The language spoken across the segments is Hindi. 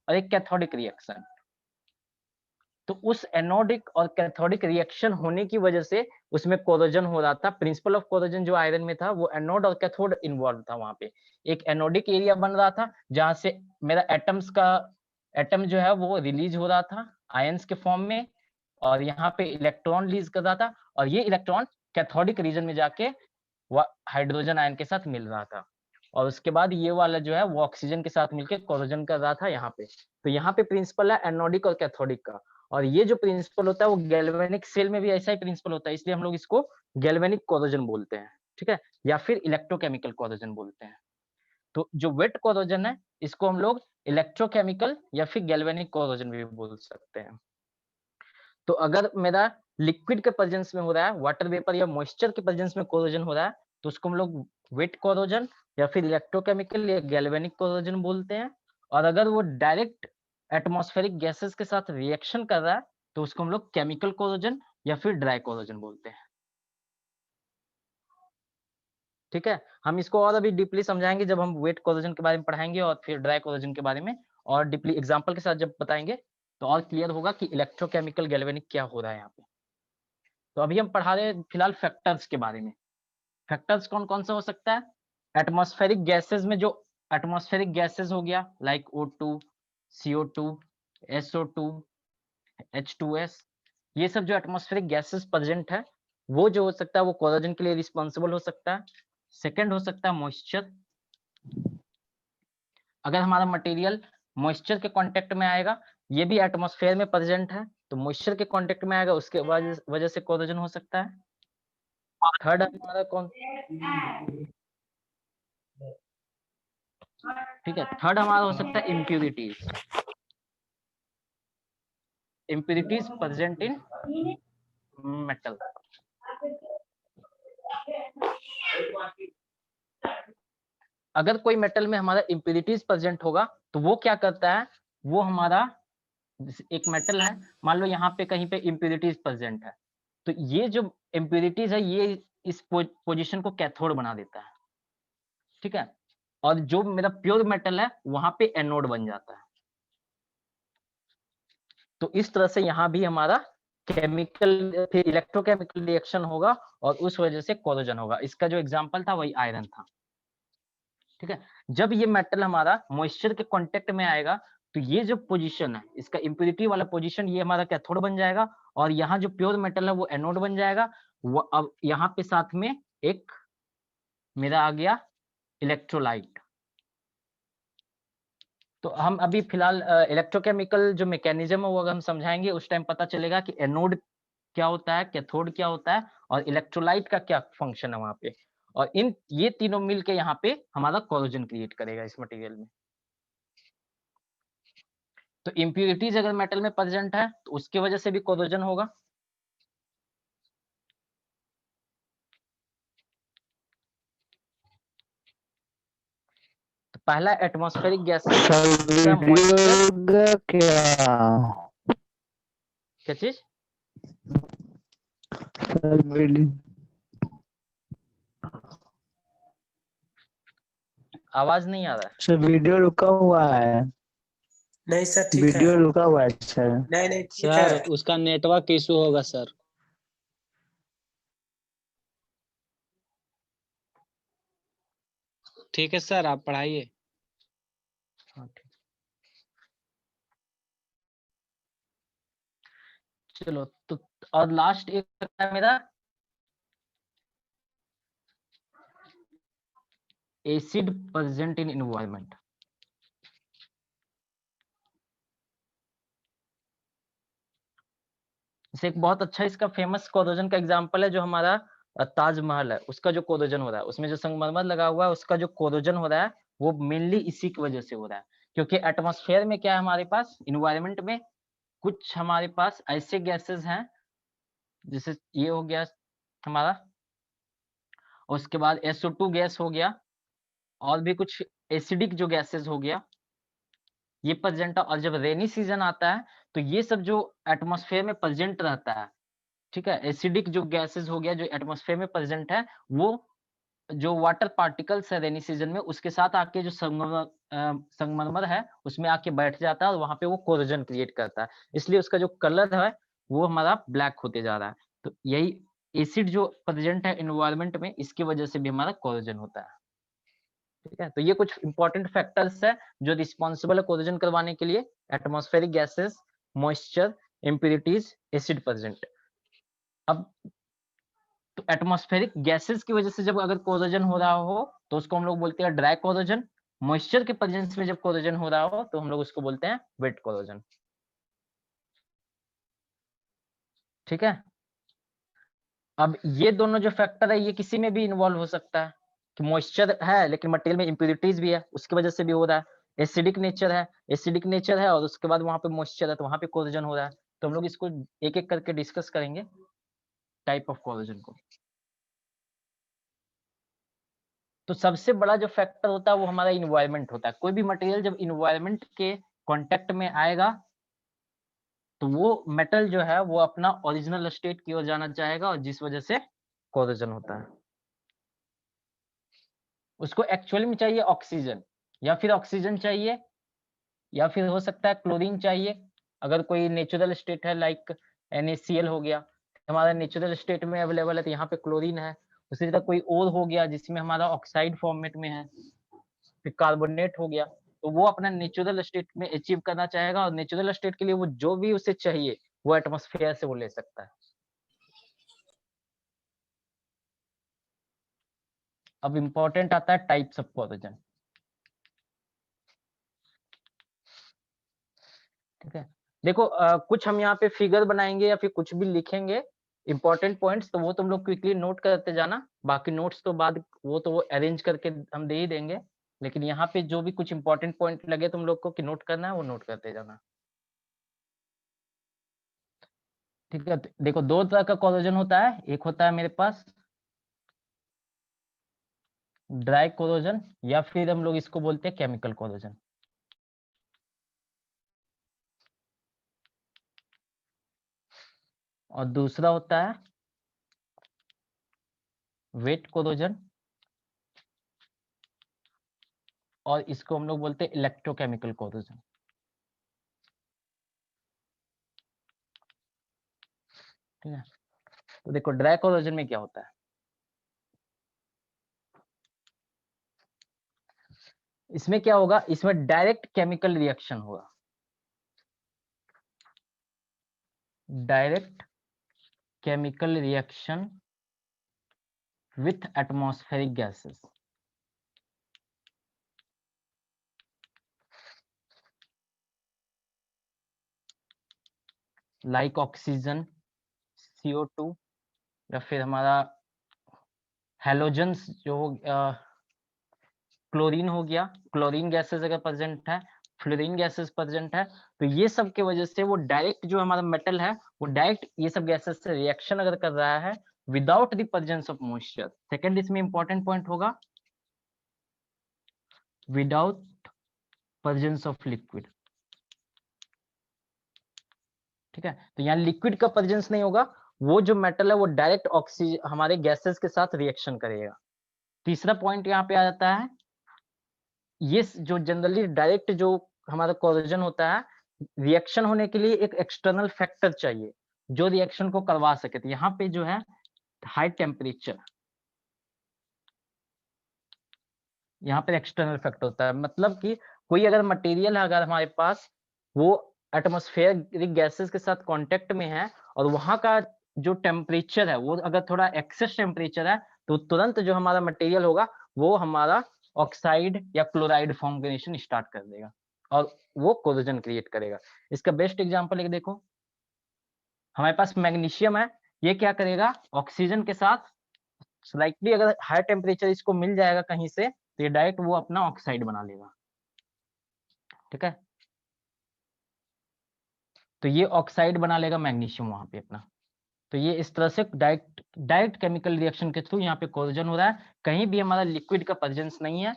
और एक कैथोडिक रिएक्शन। तो उस एनोडिक और कैथोडिक रिएक्शन होने की वजह से उसमें कोरोजन हो रहा था। प्रिंसिपल ऑफ कोरोजन जो आयरन में था वो एनोड और कैथोड इन्वॉल्व था। वहां पे एक एनोडिक एरिया बन रहा था जहां से मेरा एटम जो है वो रिलीज हो रहा था आयंस के फॉर्म में, और यहाँ पे इलेक्ट्रॉन रिलीज कर रहा था, और ये इलेक्ट्रॉन कैथोडिक रीजन में जाके हाइड्रोजन आयन के साथ मिल रहा था, और उसके बाद ये वाला जो है वो ऑक्सीजन के साथ मिलकर कोरोजन कर रहा था यहाँ पे। तो यहाँ पे प्रिंसिपल है एनोडिक और कैथोडिक का, और ये जो प्रिंसिपल होता है वो गैल्वेनिक सेल में भी ऐसा ही प्रिंसिपल होता है, इसलिए हम लोग इसको गैल्वेनिक कोरोजन बोलते हैं, ठीक है, या फिर इलेक्ट्रोकेमिकल कोरोजन बोलते हैं। तो जो वेट कोरोजन है इसको हम लोग इलेक्ट्रोकेमिकल या फिर गैल्वेनिक कोरोजन भी बोल सकते हैं। तो अगर मेरा लिक्विड के प्रेजेंस में हो रहा है, वाटर वेपर या मॉइस्चर के प्रेजेंस में कोरोजन हो रहा है, तो उसको हम लोग वेट कोरोजन या फिर इलेक्ट्रोकेमिकल या गैल्वेनिक कोरोजन बोलते हैं। और अगर वो डायरेक्ट एटमॉस्फेरिक गैसेस के साथ रिएक्शन कर रहा है तो उसको हम लोग केमिकल कोरोजन या फिर ड्राई कोरोजन बोलते हैं। ठीक है, हम इसको और अभी डीपली समझाएंगे जब हम वेट कोरोजन के बारे में पढ़ाएंगे और फिर ड्राई कोरोजन के बारे में, और डीपली एग्जांपल के साथ जब बताएंगे तो और क्लियर होगा कि इलेक्ट्रोकेमिकल गैल्वेनिक क्या हो रहा है यहाँ पे। तो अभी हम पढ़ा रहे हैं फिलहाल फैक्टर्स के बारे में। फैक्टर्स कौन कौन सा हो सकता है? एटमॉस्फेरिक गैसेस में जो एटमॉस्फेरिक गैसेस हो गया like O2, CO2, SO2, H2S, ये सब जो एटमॉस्फेरिक गैसेस प्रेजेंट है वो जो हो सकता है वो कोरोजन के लिए रिस्पॉन्सिबल हो सकता है। सेकंड हो सकता है मॉइस्चर। अगर हमारा मटेरियल मॉइस्चर के कांटेक्ट में आएगा, ये भी एटमॉस्फेयर में प्रेजेंट है तो मॉइस्चर के कांटेक्ट में आएगा, उसके वजह से कोरोजन हो सकता है। थर्ड हमारा कौन, ठीक है, थर्ड हमारा हो सकता है impurities. Impurities present in metal. अगर कोई मेटल में हमारा इम्प्यूरिटीज प्रेजेंट होगा तो वो क्या करता है, वो हमारा एक मेटल है, मान लो यहाँ पे कहीं पे इम्प्यूरिटीज प्रेजेंट है, तो ये जो इम्प्यूरिटीज है ये इस पोजीशन को कैथोड बना देता है, ठीक है, और जो मेरा प्योर मेटल है वहां पे एनोड बन जाता है। तो इस तरह से यहाँ भी हमारा केमिकल फिर इलेक्ट्रोकेमिकल रिएक्शन होगा और उस वजह से कोरोजन होगा। इसका जो एग्जांपल था वही आयरन था, ठीक है। जब ये मेटल हमारा मॉइस्चर के कांटेक्ट में आएगा तो ये जो पोजीशन है इसका इम्प्यूरिटी वाला पोजीशन ये हमारा कैथोड बन जाएगा, और यहाँ जो प्योर मेटल है वो एनोड बन जाएगा। वो अब यहाँ पे साथ में एक मेरा आ गया इलेक्ट्रोलाइट। तो हम अभी फिलहाल इलेक्ट्रोकेमिकल जो मैकेनिज्म है वो अगर हम समझाएंगे उस टाइम पता चलेगा कि एनोड क्या होता है, कैथोड क्या होता है, और इलेक्ट्रोलाइट का क्या फंक्शन है वहां पे, और इन ये तीनों मिलके यहाँ पे हमारा कोरोजन क्रिएट करेगा इस मटेरियल में। तो इम्प्यूरिटीज अगर मेटल में प्रेजेंट है तो उसकी वजह से भी कोरोजन होगा। तो पहला एटमॉस्फेरिक गैसेस क्या चीज, आवाज नहीं आ रहा है सर। वीडियो रुका हुआ है। नहीं सर ठीक है, वीडियो रुका हुआ है सर। नहीं ठीक सर है। उसका नेटवर्क इशू होगा सर। ठीक है सर, आप पढ़ाइए। चलो तो, और लास्ट एक है मेरा एसिड प्रेजेंट इन एनवायरनमेंट। जैसे एक बहुत अच्छा इसका फेमस कोरोजन का एग्जांपल है जो हमारा ताजमहल है, उसका जो कोरोजन हो रहा है उसमें जो संगमरमर लगा हुआ है उसका जो कोरोजन हो रहा है वो मेनली इसी की वजह से हो रहा है, क्योंकि एटमॉस्फेयर में क्या है हमारे पास इन्वायरमेंट में कुछ हमारे पास ऐसे गैसेस हैं, जैसे ये हो गया हमारा, उसके बाद SO2 गैस हो गया, और भी कुछ एसिडिक जो गैसेस हो गया ये प्रेजेंट है। और जब रेनी सीजन आता है तो ये सब जो एटमॉस्फेयर में प्रेजेंट रहता है, ठीक है, एसिडिक जो गैसेस हो गया जो एटमॉस्फेयर में प्रेजेंट है वो जो वाटर पार्टिकल्स है रेनी सीजन में उसके साथ आके जो संगमरमर है उसमें आके बैठ जाता है और वहां पे वो कोरोजन क्रिएट करता है, इसलिए उसका जो कलर है वो हमारा ब्लैक होते जा रहा है। तो यही एसिड जो प्रेजेंट है एनवायरनमेंट में, इसकी वजह से भी हमारा कोरोजन होता है। ठीक है, तो ये कुछ इंपॉर्टेंट फैक्टर्स है जो रिस्पॉन्सिबल है कोरोजन करवाने के लिए। Atmospheric gases, moisture, impurities, acid present. अब तो एटमॉस्फेरिक गैसेस की वजह से जब अगर कोरोजन हो रहा हो तो उसको हम लोग बोलते हैं ड्राई कोरोजन। मॉइस्चर के प्रेजेंस में जब कोरोजन हो रहा हो तो हम लोग उसको बोलते हैं वेट कोरोजन। ठीक है, अब ये दोनों जो फैक्टर है ये किसी में भी इन्वॉल्व हो सकता है कि मॉइस्चर है लेकिन मटेरियल में इम्प्यूरिटीज भी है, उसकी वजह से भी हो रहा है। एसिडिक नेचर है और उसके बाद वहां पे मॉइस्चर है तो वहां पे कोरोजन हो रहा है। तो हम लोग इसको एक एक करके डिस्कस करेंगे टाइप ऑफ कोरोजन को। तो सबसे बड़ा जो फैक्टर होता है वो हमारा इन्वायरमेंट होता है। कोई भी मटेरियल जब इन्वायरमेंट के कांटेक्ट में आएगा तो वो मेटल जो है वो अपना ओरिजिनल स्टेट की ओर जाना चाहेगा और जिस वजह से कोरोजन होता है। उसको एक्चुअली में चाहिए ऑक्सीजन, या फिर ऑक्सीजन चाहिए, या फिर हो सकता है क्लोरीन चाहिए। अगर कोई नेचुरल स्टेट है लाइक NaCl हो गया, हमारा नेचुरल स्टेट में अवेलेबल है तो यहाँ पे क्लोरीन है। उसी तरह कोई और हो गया जिसमें हमारा ऑक्साइड फॉर्मेट में है, फिर कार्बोनेट हो गया, तो वो अपना नेचुरल स्टेट में अचीव करना चाहेगा और नेचुरल स्टेट के लिए वो जो भी उसे चाहिए वो एटमॉस्फेयर से वो ले सकता है। अब इंपॉर्टेंट आता है टाइप्स ऑफ कोरोजन। ठीक है, देखो कुछ हम यहाँ पे फिगर बनाएंगे या फिर कुछ भी लिखेंगे इंपॉर्टेंट पॉइंट्स, तो वो तुम लोग क्विकली नोट करते जाना। बाकी नोट्स तो बाद वो अरेंज करके हम दे ही देंगे, लेकिन यहाँ पे जो भी कुछ इंपॉर्टेंट पॉइंट लगे तुम लोग को कि नोट करना है वो नोट करते जाना। ठीक है, देखो दो तरह का कोरोजन होता है। एक होता है मेरे पास ड्राई कोरोजन, या फिर हम लोग इसको बोलते हैं केमिकल कोरोजन। और दूसरा होता है वेट कोरोजन, और इसको हम लोग बोलते हैं इलेक्ट्रोकेमिकल कोरोजन। ठीक है, तो देखो ड्राई कोरोजन में क्या होता है। इसमें क्या होगा, इसमें डायरेक्ट केमिकल रिएक्शन होगा, direct chemical reaction with atmospheric gases. Like oxygen, CO2, या फिर हमारा हैलोजन्स जो क्लोरीन हो गया, क्लोरीन गैसेस अगर प्रेजेंट है, फ्लोरीन गैसेस प्रेजेंट है, तो ये सब के वजह से वो डायरेक्ट जो हमारा मेटल है वो डायरेक्ट ये सब गैसेस से रिएक्शन अगर कर रहा है without the presence of moisture. Second इसमें इंपॉर्टेंट पॉइंट होगा विदाउट प्रेजेंस ऑफ लिक्विड। ठीक है, तो यहाँ लिक्विड का प्रेजेंस नहीं होगा, वो जो मेटल है वो डायरेक्ट ऑक्सीजन हमारे गैसेस के साथ रिएक्शन करेगा। तीसरा पॉइंट यहाँ पे आ जाता है, ये जो जनरली डायरेक्ट जो हमारा कोरोजन होता है, रिएक्शन होने के लिए एक एक्सटर्नल फैक्टर चाहिए जो रिएक्शन को करवा सके। तो यहाँ पे जो है हाई टेम्परेचर, यहाँ पे एक्सटर्नल फैक्टर होता है। मतलब कि कोई अगर मटेरियल है अगर हमारे पास, वो एटमॉस्फेरिक गैसेस के साथ कांटेक्ट में है और वहां का जो टेम्परेचर है वो अगर थोड़ा एक्सेस टेम्परेचर है, तो तुरंत जो हमारा मटेरियल होगा वो हमारा ऑक्साइड या क्लोराइड फॉर्मेशन स्टार्ट कर देगा और वो कोरोजन क्रिएट करेगा। इसका बेस्ट एग्जांपल एक देखो, हमारे पास मैग्नीशियम है, ये क्या करेगा, ऑक्सीजन के साथ स्लाइटली अगर हाई टेम्परेचर इसको मिल जाएगा कहीं से तो ये डायरेक्ट वो अपना ऑक्साइड बना लेगा। ठीक है, तो ये ऑक्साइड बना लेगा मैग्नीशियम वहां पे अपना। तो ये इस तरह से डायरेक्ट केमिकल रिएक्शन के थ्रू यहाँ पे कोरोजन हो रहा है। कहीं भी हमारा लिक्विड का प्रेजेंस नहीं है,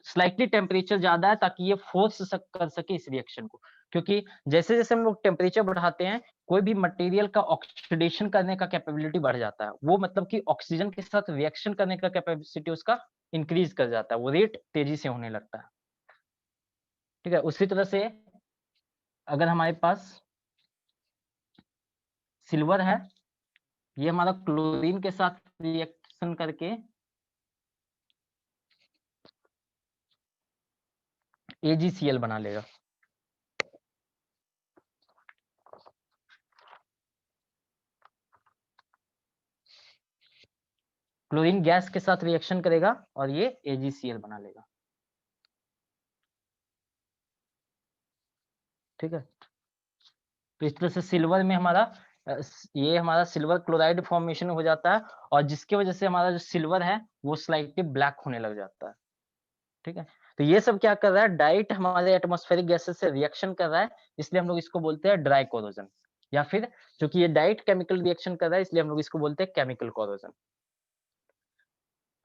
स्लाइटली टेम्परेचर ज्यादा है ताकि ये फोर्स कर सके इस रिएक्शन को। क्योंकि जैसे जैसे हम लोग टेम्परेचर बढ़ाते हैं कोई भी मटेरियल का ऑक्सीडेशन करने का कैपेबिलिटी बढ़ जाता है, वो मतलब कि ऑक्सीजन के साथ रिएक्शन करने का कैपेसिटी उसका इंक्रीज कर जाता है, वो रेट तेजी से होने लगता है। ठीक है, उसी तरह से अगर हमारे पास सिल्वर है, ये हमारा क्लोरीन के साथ रिएक्शन करके AgCl बना लेगा। क्लोरीन गैस के साथ रिएक्शन करेगा और ये AgCl बना लेगा। ठीक है, तो इस तरह से सिल्वर में हमारा ये हमारा सिल्वर क्लोराइड फॉर्मेशन हो जाता है और जिसकी वजह से हमारा जो सिल्वर है वो स्लाइटली ब्लैक होने लग जाता है। ठीक है, तो ये सब क्या कर रहा है, डायरेक्ट हमारे एटमॉस्फेरिक गैसेस से रिएक्शन कर रहा है, इसलिए हम लोग इसको बोलते हैं ड्राई कोरोजन, या फिर क्योंकि ये डायरेक्ट केमिकल रिएक्शन कर रहा है इसलिए हम लोग इसको बोलते हैं केमिकल कोरोजन।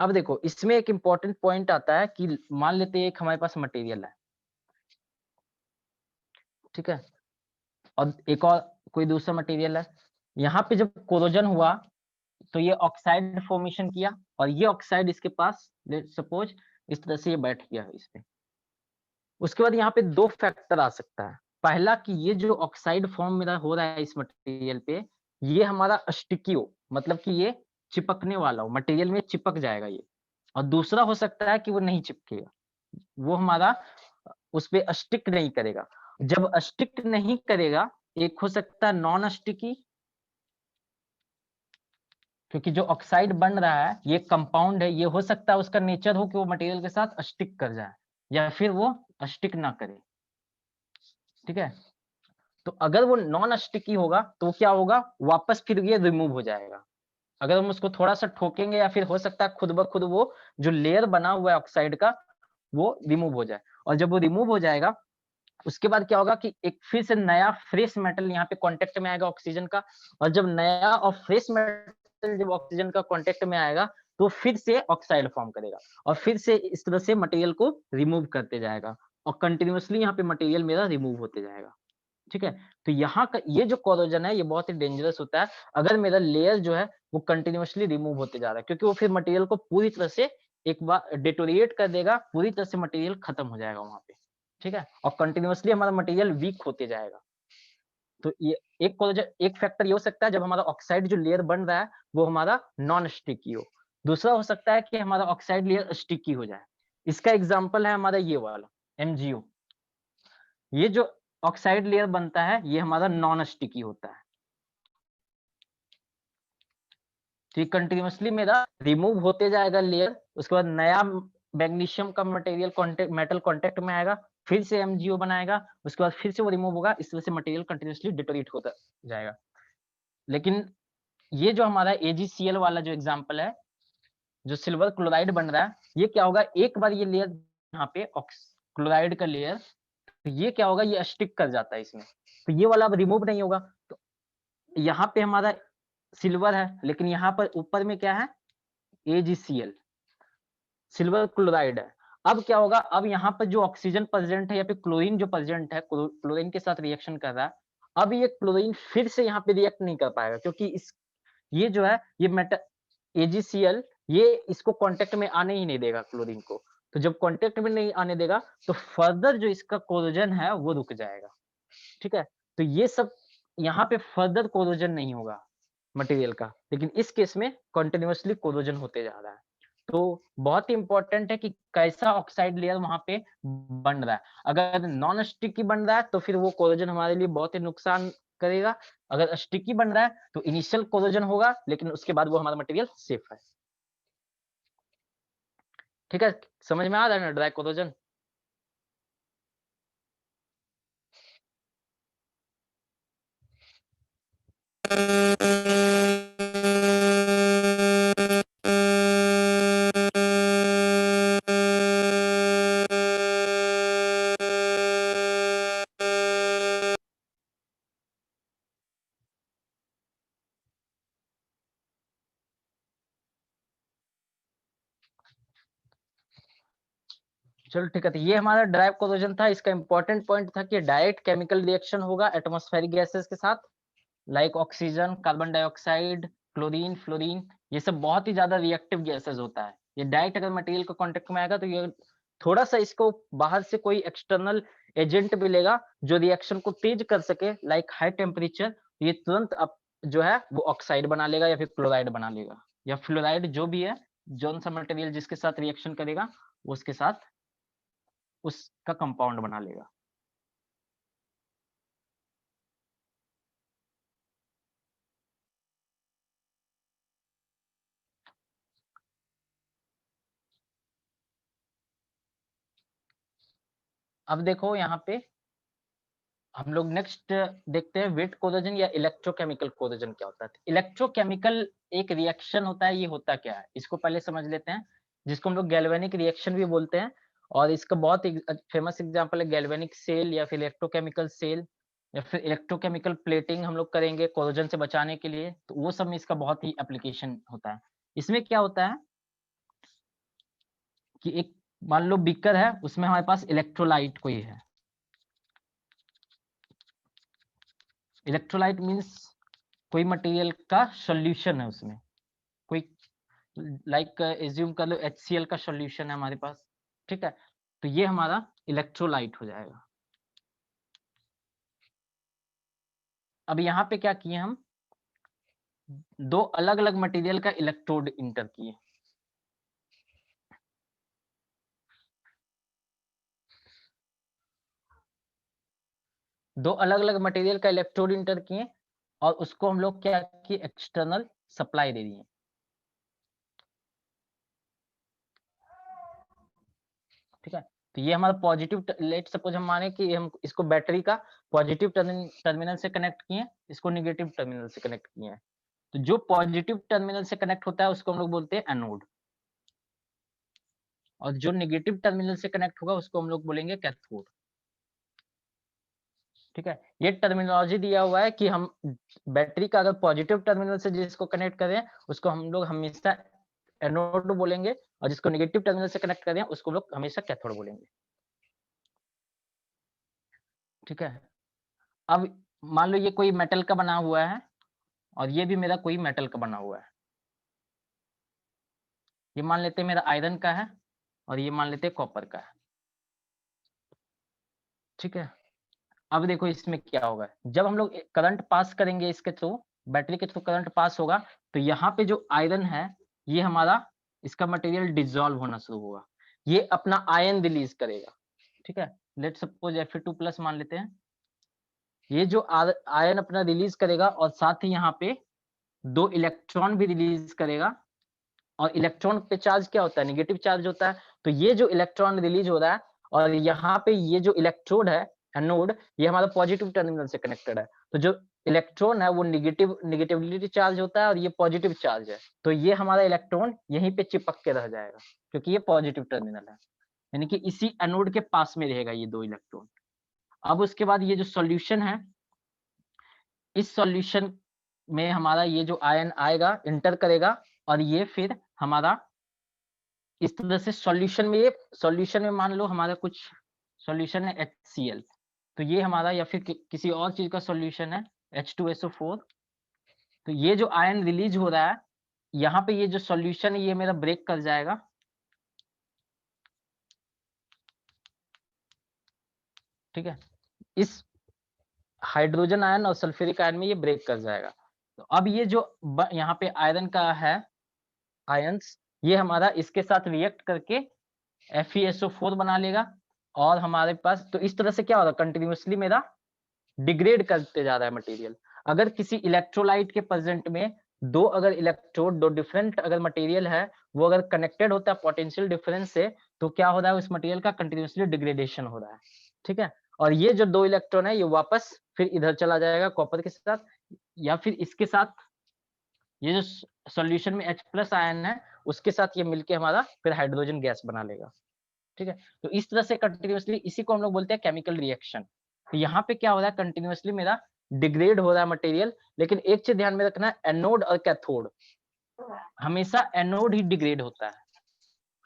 अब देखो इसमें एक इंपॉर्टेंट पॉइंट आता है कि मान लेते हैं एक हमारे पास मटेरियल है, ठीक है, और एक और कोई दूसरा मटेरियल है, यहाँ पे जब कोरोजन हुआ तो ये ऑक्साइड फॉर्मेशन किया और ये ऑक्साइड इसके पास सपोज इस तरह से ये बैठ गया है इस पे। उसके बाद यहाँ पे दो फैक्टर आ सकता है, पहला कि ये जो ऑक्साइड फॉर्म मेरा हो रहा है इस मटेरियल पे, ये हमारा स्टिकी हो, मतलब कि ये चिपकने वाला हो, मटेरियल में चिपक जाएगा ये, और दूसरा हो सकता है कि वो नहीं चिपकेगा, वो हमारा उस पे स्टिक नहीं करेगा। जब स्टिक नहीं करेगा, एक हो सकता है नॉन स्टिकी, क्योंकि जो ऑक्साइड बन रहा है ये कंपाउंड है, ये हो सकता है उसका नेचर हो कि वो मटेरियल के साथ स्टिक कर जाए या फिर वो स्टिक ना करे। ठीक है, तो अगर वो नॉन स्टिकी होगा तो क्या होगा, वापस फिर ये रिमूव हो जाएगा। अगर हम उसको थोड़ा सा ठोकेंगे या फिर हो सकता है खुद ब खुद वो जो लेयर बना हुआ है ऑक्साइड का वो रिमूव हो जाए, और जब वो रिमूव हो जाएगा उसके बाद क्या होगा कि एक फिर से नया फ्रेश मेटल यहाँ पे कांटेक्ट में आएगा ऑक्सीजन का, और जब नया और फ्रेश मेटल जब ऑक्सीजन का कांटेक्ट में आएगा तो फिर से ऑक्साइड फॉर्म करेगा और फिर से इस तरह से मटेरियल को रिमूव करते जाएगा और कंटिन्यूअसली यहाँ पे मटेरियल मेरा रिमूव होते जाएगा। ठीक है, तो यहाँ का ये जो कोरोजन है ये बहुत ही डेंजरस होता है अगर मेरा लेयर जो है वो कंटिन्यूअसली रिमूव होते जा रहा है, क्योंकि वो फिर मटेरियल को पूरी तरह से एक बार डिटोरिएट कर देगा, पूरी तरह से मटेरियल खत्म हो जाएगा वहां पे। ठीक है, और कंटिन्यूअसली हमारा मटेरियल वीक होते जाएगा। तो ये एक कोरोजन एक फैक्टर ये हो सकता है जब हमारा ऑक्साइड जो लेयर बन रहा है वो हमारा नॉन स्टिकी हो। दूसरा हो सकता है कि हमारा ऑक्साइड लेयर स्टिकी हो जाए। इसका एग्जांपल है हमारा ये वाला MgO। ये जो ऑक्साइड लेयर बनता है ये हमारा नॉन स्टिकी होता है। तो ये कंटिन्यूअसली मेरा रिमूव होते जाएगा लेयर, उसके बाद नया मैग्नीशियम का मटेरियल कांटेक्ट मेटल कांटेक्ट में आएगा, फिर से MgO बनाएगा, उसके बाद फिर से वो रिमूव होगा, इस तरह से मटेरियल कंटिन्यूअसली डिटोरेट होता जाएगा। लेकिन ये जो हमारा AgCl वाला जो एग्जांपल है, जो सिल्वर क्लोराइड बन रहा है, ये क्या होगा, एक बार ये लेयर यहाँ पे क्लोराइड का लेयर, तो ये क्या होगा, ये स्टिक कर जाता है इसमें, तो ये वाला अब रिमूव नहीं होगा। तो यहाँ पे हमारा सिल्वर है लेकिन यहाँ पर ऊपर में क्या है, AgCl सिल्वर क्लोराइड है। अब क्या होगा, अब यहाँ पर जो ऑक्सीजन प्रेजेंट है या फिर क्लोरीन जो प्रेजेंट है, क्लोरीन के साथ रिएक्शन कर रहा है, अब ये क्लोरीन फिर से यहाँ पे रिएक्ट नहीं कर पाएगा, क्योंकि इस ये जो है ये मेटल AgCl ये इसको कांटेक्ट में आने ही नहीं देगा क्लोरीन को। तो जब कांटेक्ट में नहीं आने देगा तो फर्दर जो इसका कोरोजन है वो रुक जाएगा। ठीक है, तो ये सब यहाँ पे फर्दर कोरोजन नहीं होगा मटेरियल का, लेकिन इस केस में कंटिन्यूअसली कोरोजन होते जा रहा है। तो बहुत ही इंपॉर्टेंट है कि कैसा ऑक्साइड लेयर वहां पे बन रहा है। अगर नॉन स्टिकी बन रहा है तो फिर वो कोरोजन हमारे लिए बहुत ही नुकसान करेगा। अगर स्टिकी बन रहा है तो इनिशियल कोरोजन होगा लेकिन उसके बाद वो हमारा मटेरियल सेफ है। ठीक है, समझ में आ रहा है ना ड्राई कोरोजन? चलो ठीक है, तो ये हमारा ड्राइव कोरोजन था। इसका इंपॉर्टेंट पॉइंट था कि डायरेक्ट केमिकल रिएक्शन होगा एटमॉस्फेरिक गैसेस के साथ, like oxygen, carbon dioxide, chlorine, fluorine, ये सब बहुत ही ज्यादा रिएक्टिव गैसेस होता है। ये डायरेक्ट अगर मटेरियल के कांटेक्ट में आएगा तो ये थोड़ा सा इसको बाहर से कोई एक्सटर्नल एजेंट मिलेगा जो रिएक्शन को तेज कर सके, लाइक हाई टेम्परेचर, ये तुरंत अब जो है वो ऑक्साइड बना लेगा या फिर क्लोराइड बना लेगा या फ्लोराइड, जो भी है, जौन सा मटेरियल जिसके साथ रिएक्शन करेगा उसके साथ उसका कंपाउंड बना लेगा। अब देखो यहाँ पे हम लोग नेक्स्ट देखते हैं वेट कोरोजन या इलेक्ट्रोकेमिकल कोरोजन क्या होता है। इलेक्ट्रोकेमिकल एक रिएक्शन होता है, ये होता क्या है इसको पहले समझ लेते हैं, जिसको हम लोग गैल्वेनिक रिएक्शन भी बोलते हैं। और इसका बहुत फेमस एग्जांपल है गैल्वेनिक सेल या फिर इलेक्ट्रोकेमिकल सेल या फिर इलेक्ट्रोकेमिकल प्लेटिंग हम लोग करेंगे कोरोजन से बचाने के लिए, तो वो सब में इसका बहुत ही एप्लीकेशन होता है। इसमें क्या होता है कि एक मान लो बीकर है, उसमें हमारे पास इलेक्ट्रोलाइट कोई है। इलेक्ट्रोलाइट मींस कोई मटेरियल का सॉल्यूशन है उसमें, कोई लाइक एज्यूम कर लो HCl का सॉल्यूशन है हमारे पास, ठीक है, तो ये हमारा इलेक्ट्रोलाइट हो जाएगा। अब यहाँ पे क्या किए हम, दो अलग अलग मटेरियल का इलेक्ट्रोड इंटर किए। दो अलग अलग मटेरियल का इलेक्ट्रोड इंटर किए और उसको हम लोग क्या किए, एक्सटर्नल सप्लाई दे दिए। ठीक है, तो ये हमारा पॉजिटिव, लेट सपोज हम माने कि हम इसको बैटरी का पॉजिटिव टर्मिनल से कनेक्ट किए, इसको नेगेटिव टर्मिनल से कनेक्ट किए हैं। तो जो पॉजिटिव टर्मिनल से कनेक्ट होता है उसको हम लोग बोलते हैं एनोड, और जो नेगेटिव टर्मिनल से कनेक्ट होगा उसको हम लोग बोलेंगे कैथोड। ठीक है, ये टर्मिनोलॉजी दिया हुआ है कि हम बैटरी का अगर पॉजिटिव टर्मिनल से जिसको कनेक्ट करें उसको हम लोग हमेशा एनोड बोलेंगे, और जिसको नेगेटिव टर्मिनल से कनेक्ट करें उसको लोग हमेशा कैथोड बोलेंगे। ठीक है, अब मान लो ये कोई मेटल का बना हुआ है और ये भी मेरा कोई मेटल का बना हुआ है। ये मान लेते हैं मेरा आयरन का है और ये मान लेते हैं कॉपर का है। ठीक है, अब देखो इसमें क्या होगा, जब हम लोग करंट पास करेंगे इसके थ्रू, बैटरी के थ्रू करंट पास होगा, तो यहाँ पे जो आयरन है ये हमारा, इसका मटेरियल डिसॉल्व होना शुरू होगा, ये अपना आयन रिलीज करेगा। ठीक है, लेट सपोज Fe2+ मान लेते हैं, ये जो आयन अपना रिलीज करेगा और साथ ही यहाँ पे दो इलेक्ट्रॉन भी रिलीज करेगा, और इलेक्ट्रॉन पे चार्ज क्या होता है, नेगेटिव चार्ज होता है। तो ये जो इलेक्ट्रॉन रिलीज हो रहा है और यहाँ पे ये जो इलेक्ट्रोड है एनोड, ये हमारा पॉजिटिव टर्मिनल से कनेक्टेड है। तो जो इलेक्ट्रॉन है वो नेगेटिविटी चार्ज होता है और ये पॉजिटिव चार्ज है, तो ये हमारा इलेक्ट्रॉन यहीं पे चिपक के रह जाएगा क्योंकि ये पॉजिटिव टर्मिनल है, यानी कि इसी एनोड के पास में रहेगा ये दो इलेक्ट्रॉन। अब उसके बाद ये जो सॉल्यूशन है, इस सॉल्यूशन में हमारा ये जो आयन आएगा, इंटर करेगा, और ये फिर हमारा इस तरह से सॉल्यूशन में, ये सॉल्यूशन में मान लो हमारा कुछ सॉल्यूशन है HCl, तो ये हमारा, या फिर किसी और चीज का सॉल्यूशन है H2SO4, तो ये जो आयन रिलीज हो रहा है यहाँ पे, ये जो सॉल्यूशन है ये मेरा ब्रेक कर जाएगा। ठीक है, इस हाइड्रोजन आयन और सल्फ्यूरिक आयन में ये ब्रेक कर जाएगा। तो अब ये जो यहाँ पे आयरन का है आयंस, ये हमारा इसके साथ रिएक्ट करके FeSO4 बना लेगा, और हमारे पास, तो इस तरह से क्या होगा, कंटिन्यूअसली मेरा डिग्रेड करते जा रहा है मटेरियल। अगर किसी इलेक्ट्रोलाइट के प्रेजेंट में दो अगर इलेक्ट्रोड, दो डिफरेंट अगर मटेरियल है, वो अगर कनेक्टेड होता है पोटेंशियल डिफरेंस से, तो क्या हो रहा है, उस मटेरियल का कंटिन्यूअसली डिग्रेडेशन हो रहा है। ठीक है, और ये जो दो इलेक्ट्रॉन है ये वापस फिर इधर चला जाएगा कॉपर के साथ, या फिर इसके साथ, ये जो सॉल्यूशन में H+ आयन है उसके साथ ये मिलके हमारा फिर हाइड्रोजन गैस बना लेगा। ठीक है, तो इस तरह से कंटिन्यूअसली, इसी को हम लोग बोलते हैं केमिकल रिएक्शन। तो यहाँ पे क्या हो रहा है, कंटिन्यूअसली मेरा डिग्रेड हो रहा है मटेरियल, लेकिन एक चीज ध्यान में रखना है, एनोड और कैथोड, हमेशा एनोड ही डिग्रेड होता है।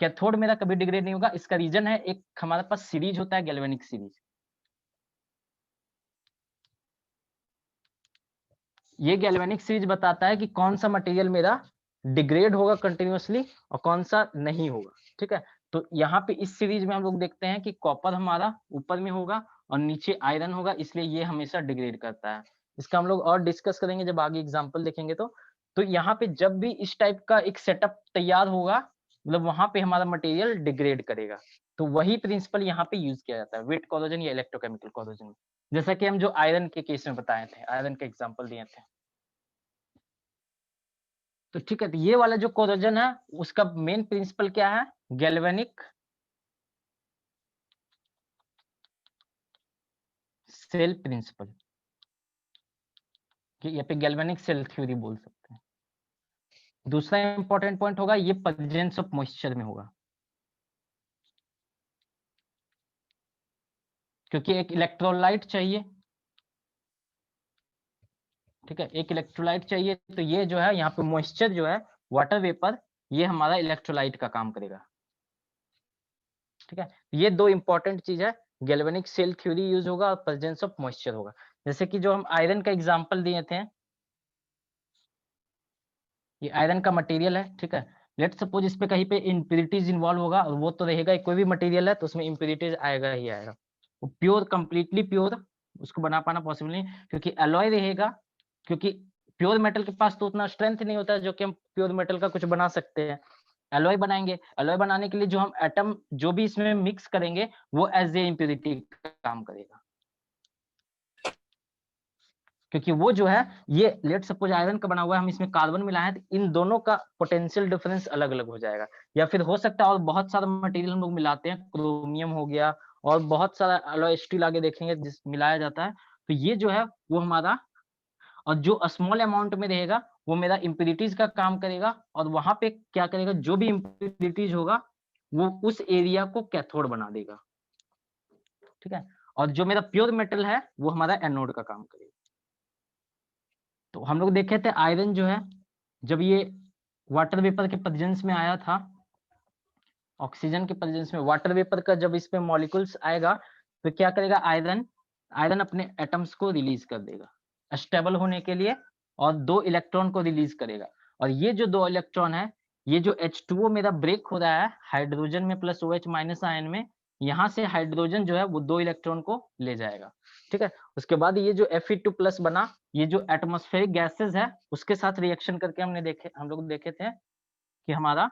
कैथोड मेरा कभी डिग्रेड नहीं होगा। इसका रीजन है, एक हमारे पास सीरीज होता है गैल्वेनिक सीरीज। ये गैल्वेनिक सीरीज बताता है कि कौन सा मटेरियल मेरा डिग्रेड होगा कंटिन्यूअसली और कौन सा नहीं होगा। ठीक है, तो यहाँ पे इस सीरीज में हम लोग देखते हैं कि कॉपर हमारा ऊपर में होगा और नीचे आयरन होगा, इसलिए ये हमेशा डिग्रेड करता है। इसका हम लोग और डिस्कस करेंगे जब आगे एग्जांपल देखेंगे। तो यहाँ पे जब भी इस टाइप का एक सेटअप तैयार होगा, मतलब वहां पे हमारा मटेरियल डिग्रेड करेगा। तो वही प्रिंसिपल यहाँ पे यूज किया जाता है वेट कोरोजन या इलेक्ट्रोकेमिकल कोरोजन, जैसा कि हम जो आयरन के केस में बताए थे, आयरन के एग्जाम्पल दिए थे। तो ठीक है, तो ये वाला जो कोरोजन है उसका मेन प्रिंसिपल क्या है? गैल्वेनिक सेल प्रिंसिपल, कि यहाँ पे गैल्वेनिक सेल थ्योरी बोल सकते हैं। दूसरा इंपॉर्टेंट पॉइंट होगा, ये प्रेजेंस ऑफ मॉइस्चर में होगा, क्योंकि एक इलेक्ट्रोलाइट चाहिए। ठीक है, एक इलेक्ट्रोलाइट चाहिए, तो ये जो है यहाँ पे मॉइस्चर जो है वाटर वेपर, ये हमारा इलेक्ट्रोलाइट का काम करेगा। ठीक है, ये दो इंपॉर्टेंट चीज है, गैल्वेनिक सेल थ्योरी यूज होगा और प्रेजेंस ऑफ मॉइस्चर होगा। जैसे कि जो हम आयरन का एग्जांपल दिए थे, ये आयरन का मटेरियल है। ठीक है, लेट सपोज इस पे कहीं पे इम्प्यूरिटीज इन्वॉल्व होगा, और वो तो रहेगा, कोई भी मटेरियल है तो उसमें इम्प्यूरिटीज आएगा ही आएगा। वो प्योर, कंप्लीटली प्योर उसको बना पाना पॉसिबल नहीं, क्योंकि एलॉय रहेगा, क्योंकि प्योर मेटल के पास तो उतना स्ट्रेंथ नहीं होता है जो कि हम प्योर मेटल का कुछ बना सकते हैं। एलॉय बनाएंगे, एलॉय बनाने के लिए जो हम एटम जो भी इसमें मिक्स करेंगे वो एज ए इम्प्यूरिटी काम करेगा, क्योंकि वो जो है, ये लेट सपोज आयरन का बना हुआ है, हम इसमें कार्बन मिलाए हैं, तो इन दोनों का पोटेंशियल डिफरेंस अलग अलग हो जाएगा। या फिर हो सकता है और बहुत सारा मटेरियल हम लोग मिलाते हैं, क्रोमियम हो गया और बहुत सारा अलॉय स्टील आगे देखेंगे जिस मिलाया जाता है, तो ये जो है वो हमारा, और जो स्मॉल अमाउंट में रहेगा वो मेरा इम्प्यूरिटीज का काम करेगा, और वहां पे क्या करेगा, जो भी इम्प्यूरिटीज होगा वो उस एरिया को कैथोड बना देगा। ठीक है, और जो मेरा प्योर मेटल है वो हमारा एनोड का काम करेगा। तो हम लोग देखे थे आयरन जो है, जब ये वाटर वेपर के प्रेजेंस में आया था, ऑक्सीजन के प्रेजेंस में वाटर वेपर का जब इस पे मॉलिक्यूल्स आएगा, तो क्या करेगा आयरन, आयरन अपने एटम्स को रिलीज कर देगा स्टेबल होने के लिए, और 2 इलेक्ट्रॉन को रिलीज करेगा। और ये जो 2 इलेक्ट्रॉन है, ये जो H2O मेरा ब्रेक हो रहा है हाइड्रोजन में प्लस OH माइनस आयन में, यहाँ से हाइड्रोजन जो है वो 2 इलेक्ट्रॉन को ले जाएगा। ठीक है, उसके बाद ये जो Fe2 प्लस बना, ये जो एटमॉस्फेरिक गैसेस है उसके साथ रिएक्शन करके हम लोग देखे थे कि हमारा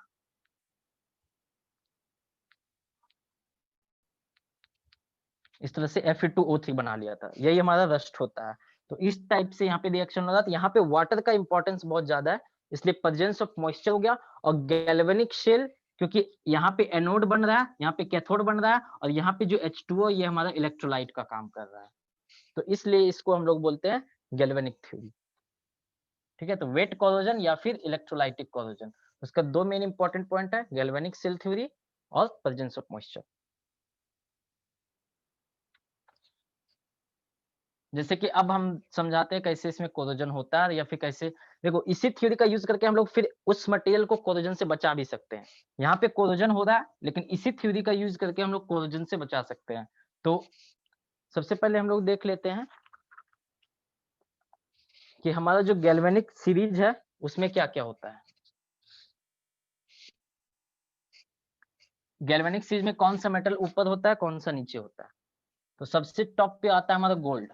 इस तरह से Fe2O3 बना लिया था, यही हमारा रस्ट होता है। तो इस टाइप से यहाँ पे रिएक्शन हो रहा था। यहाँ पे वाटर का इंपॉर्टेंस बहुत ज्यादा है, इसलिए प्रेजेंस ऑफ मॉइस्चर हो गया। और गैल्वेनिक शेल, क्योंकि यहाँ पे एनोड बन रहा है, यहाँ पे कैथोड बन रहा है, और यहाँ पे जो H2O ये हमारा इलेक्ट्रोलाइट का काम कर रहा है, तो इसलिए इसको हम लोग बोलते हैं गैल्वेनिक थ्योरी। ठीक है, तो वेट कोरोजन या फिर इलेक्ट्रोलाइटिक कोरोजन, उसका 2 मेन इंपॉर्टेंट पॉइंट है, गैल्वेनिक सेल थ्योरी और प्रेजेंस ऑफ मॉइस्चर। जैसे कि अब हम समझाते हैं कैसे इसमें कोरोजन होता है, या फिर कैसे, देखो इसी थ्योरी का यूज करके हम लोग फिर उस मटेरियल को कोरोजन से बचा भी सकते हैं। यहाँ पे कोरोजन हो रहा है, लेकिन इसी थ्योरी का यूज करके हम लोग कोरोजन से बचा सकते हैं। तो सबसे पहले हम लोग देख लेते हैं कि हमारा जो गैल्वेनिक सीरीज है उसमें क्या क्या होता है। गैल्वेनिक सीरीज में कौन सा मेटल ऊपर होता है, कौन सा नीचे होता है? तो सबसे टॉप पे आता है हमारा गोल्ड।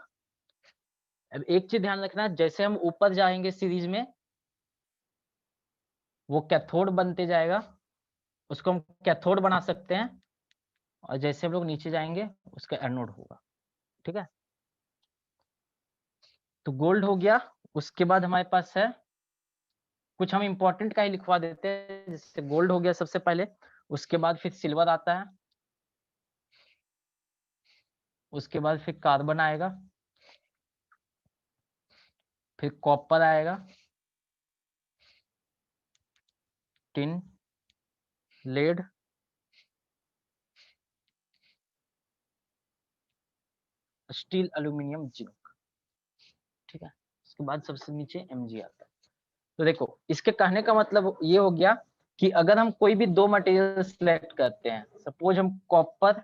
अब एक चीज ध्यान रखना, जैसे हम ऊपर जाएंगे सीरीज में, वो कैथोड बनते जाएगा, उसको हम कैथोड बना सकते हैं, और जैसे हम लोग नीचे जाएंगे उसका एनोड होगा। ठीक है, तो गोल्ड हो गया। उसके बाद हमारे पास है कुछ, हम इंपॉर्टेंट का ही लिखवा देते हैं, जैसे गोल्ड हो गया सबसे पहले, उसके बाद फिर सिल्वर आता है, उसके बाद फिर कार्बन आएगा, फिर कॉपर आएगा, tin, lead, steel, aluminium, zinc. ठीक है, उसके बाद सबसे नीचे Mg आता है। तो देखो इसके कहने का मतलब ये हो गया कि अगर हम कोई भी दो मटेरियल सिलेक्ट करते हैं, सपोज हम कॉपर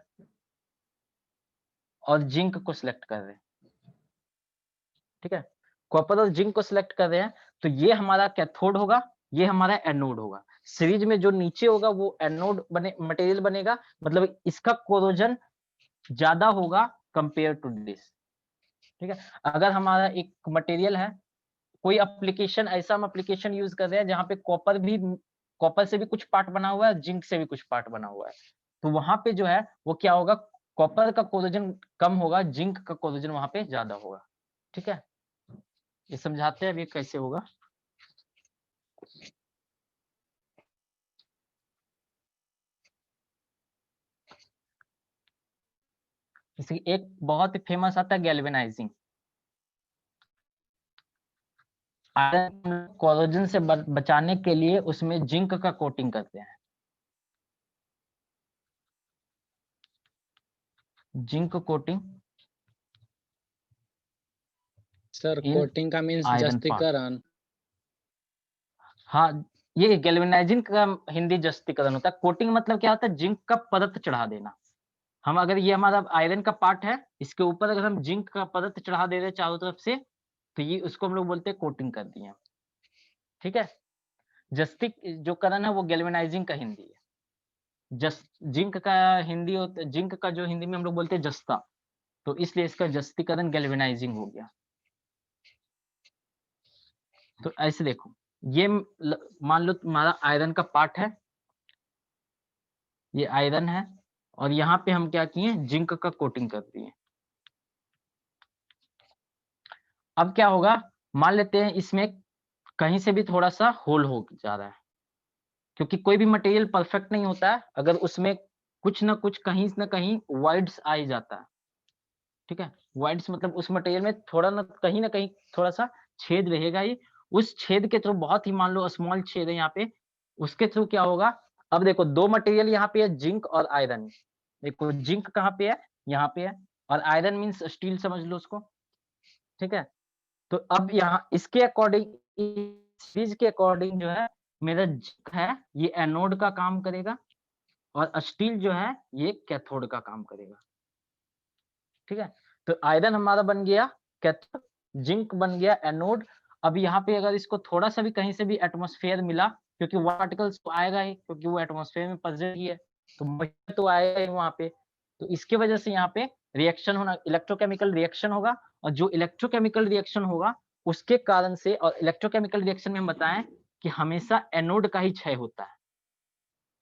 और जिंक को सिलेक्ट कर रहे हैं, ठीक है, कॉपर और जिंक को सिलेक्ट कर रहे हैं, तो ये हमारा कैथोड होगा, ये हमारा एनोड होगा। सीरीज में जो नीचे होगा वो एनोड बने मटेरियल बनेगा, मतलब इसका कोरोजन ज्यादा होगा कंपेयर टू दिस, ठीक है। अगर हमारा एक मटेरियल है, कोई एप्लीकेशन, ऐसा हम एप्लीकेशन यूज कर रहे हैं जहां पे कॉपर से भी कुछ पार्ट बना हुआ है, जिंक से भी कुछ पार्ट बना हुआ है, तो वहां पे जो है वो क्या होगा, कॉपर का कोरोजन कम होगा, जिंक का कोरोजन वहां पे ज्यादा होगा, ठीक है। ये समझाते हैं अभी कैसे होगा। जैसे एक बहुत ही फेमस आता है गैल्वेनाइजिंग, आयरन कोरोजन से बचाने के लिए उसमें जिंक का कोटिंग करते हैं, जिंक कोटिंग सर इन कोटिंग का मीन्स आयरन पार्ट। जस्तीकरण। हाँ, ये गैल्वेनाइजिंग का हिंदी जस्तीकरण होता है। कोटिंग मतलब क्या होता है, जिंक का परत चढ़ा देना। हम अगर ये हमारा आयरन का पार्ट है, इसके ऊपर अगर हम जिंक का परत चढ़ा दे रहे हैं चारों तरफ से, तो ये उसको हम लोग बोलते हैं कोटिंग कर दिए, ठीक है। जस्तिक जो करण है वो गैल्वेनाइजिंग का हिंदी है। जिंक का हिंदी होता, जिंक का जो हिंदी में हम लोग बोलते हैं जस्ता, तो इसलिए इसका जस्तीकरण गैल्वेनाइजिंग हो गया। तो ऐसे देखो, ये मान लो तुम्हारा आयरन का पार्ट है, ये आयरन है, और यहाँ पे हम क्या किए, जिंक का कोटिंग कर दिए। अब क्या होगा, मान लेते हैं इसमें कहीं से भी थोड़ा सा होल हो जा रहा है, क्योंकि कोई भी मटेरियल परफेक्ट नहीं होता है, अगर उसमें कुछ ना कुछ कहीं ना कहीं वाइड्स आ ही जाता है, ठीक है। वाइड्स मतलब उस मटेरियल में थोड़ा ना कहीं थोड़ा सा छेद रहेगा ही, उस छेद के थ्रू, बहुत ही मान लो स्मॉल छेद है यहाँ पे, उसके थ्रू क्या होगा। अब देखो दो मटेरियल यहाँ पे है, जिंक और आयरन। देखो जिंक कहाँ पे है, यहाँ पे है, और आयरन मीन्स स्टील समझ लो उसको, ठीक है। तो अब यहाँ इसके अकॉर्डिंग, सीरीज के अकॉर्डिंग जो है, मेरा जिंक है ये एनोड का काम करेगा, और स्टील जो है ये कैथोड का काम करेगा, ठीक है। तो आयरन हमारा बन गया कैथोड, जिंक बन गया एनोड। अब यहाँ पे अगर इसको थोड़ा सा भी कहीं से भी एटमॉस्फेयर मिला, क्योंकि वो पार्टिकल्स तो आएगा ही, क्योंकि वो एटमॉस्फेयर में प्रेजेंट ही है, तो मॉइस्चर तो आएगा ही वहां पे, तो इसकी वजह से यहाँ पे रिएक्शन होना, इलेक्ट्रोकेमिकल रिएक्शन होगा, और जो इलेक्ट्रोकेमिकल रिएक्शन होगा उसके कारण से, और इलेक्ट्रोकेमिकल रिएक्शन में हम बताएं कि हमेशा एनोड का ही क्षय होता है,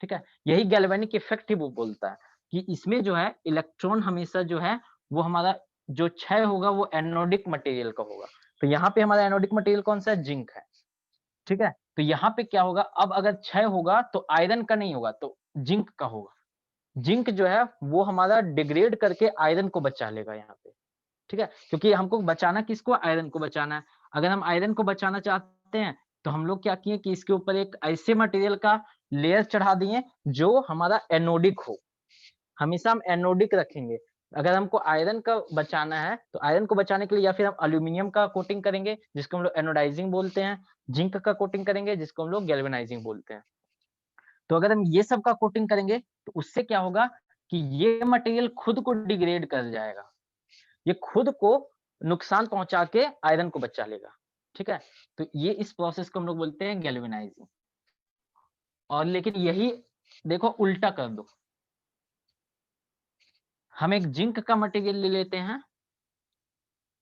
ठीक है। यही गैल्वेनिक इफेक्ट ही वो बोलता है कि इसमें जो है इलेक्ट्रॉन हमेशा जो है वो हमारा जो क्षय होगा वो एनोडिक मटेरियल का होगा। तो यहाँ पे हमारा एनोडिक मटेरियल कौन सा है, जिंक है, ठीक है। तो यहाँ पे क्या होगा, अब अगर क्षय होगा तो आयरन का नहीं होगा, तो जिंक का होगा। जिंक जो है वो हमारा डिग्रेड करके आयरन को बचा लेगा यहाँ पे, ठीक है, क्योंकि हमको बचाना किसको, आयरन को बचाना है। अगर हम आयरन को बचाना चाहते हैं तो हम लोग क्या किए कि इसके ऊपर एक ऐसे मटेरियल का लेयर चढ़ा दिए जो हमारा एनोडिक हो, हमेशा हम एनोडिक रखेंगे। अगर हमको आयरन का बचाना है तो आयरन को बचाने के लिए या फिर हम एल्यूमिनियम का कोटिंग करेंगे जिसको हम लोग एनोडाइजिंग बोलते हैं, जिंक का कोटिंग करेंगे जिसको हम लोग गैल्वेनाइजिंग बोलते हैं। तो अगर हम ये सब का कोटिंग करेंगे तो उससे क्या होगा कि ये मटेरियल खुद को डिग्रेड कर जाएगा, ये खुद को नुकसान पहुंचा के आयरन को बचा लेगा, ठीक है। तो ये इस प्रोसेस को हम लोग बोलते हैं गैल्वेनाइजिंग। और लेकिन यही देखो उल्टा कर दो, हम एक जिंक का मटेरियल ले लेते हैं,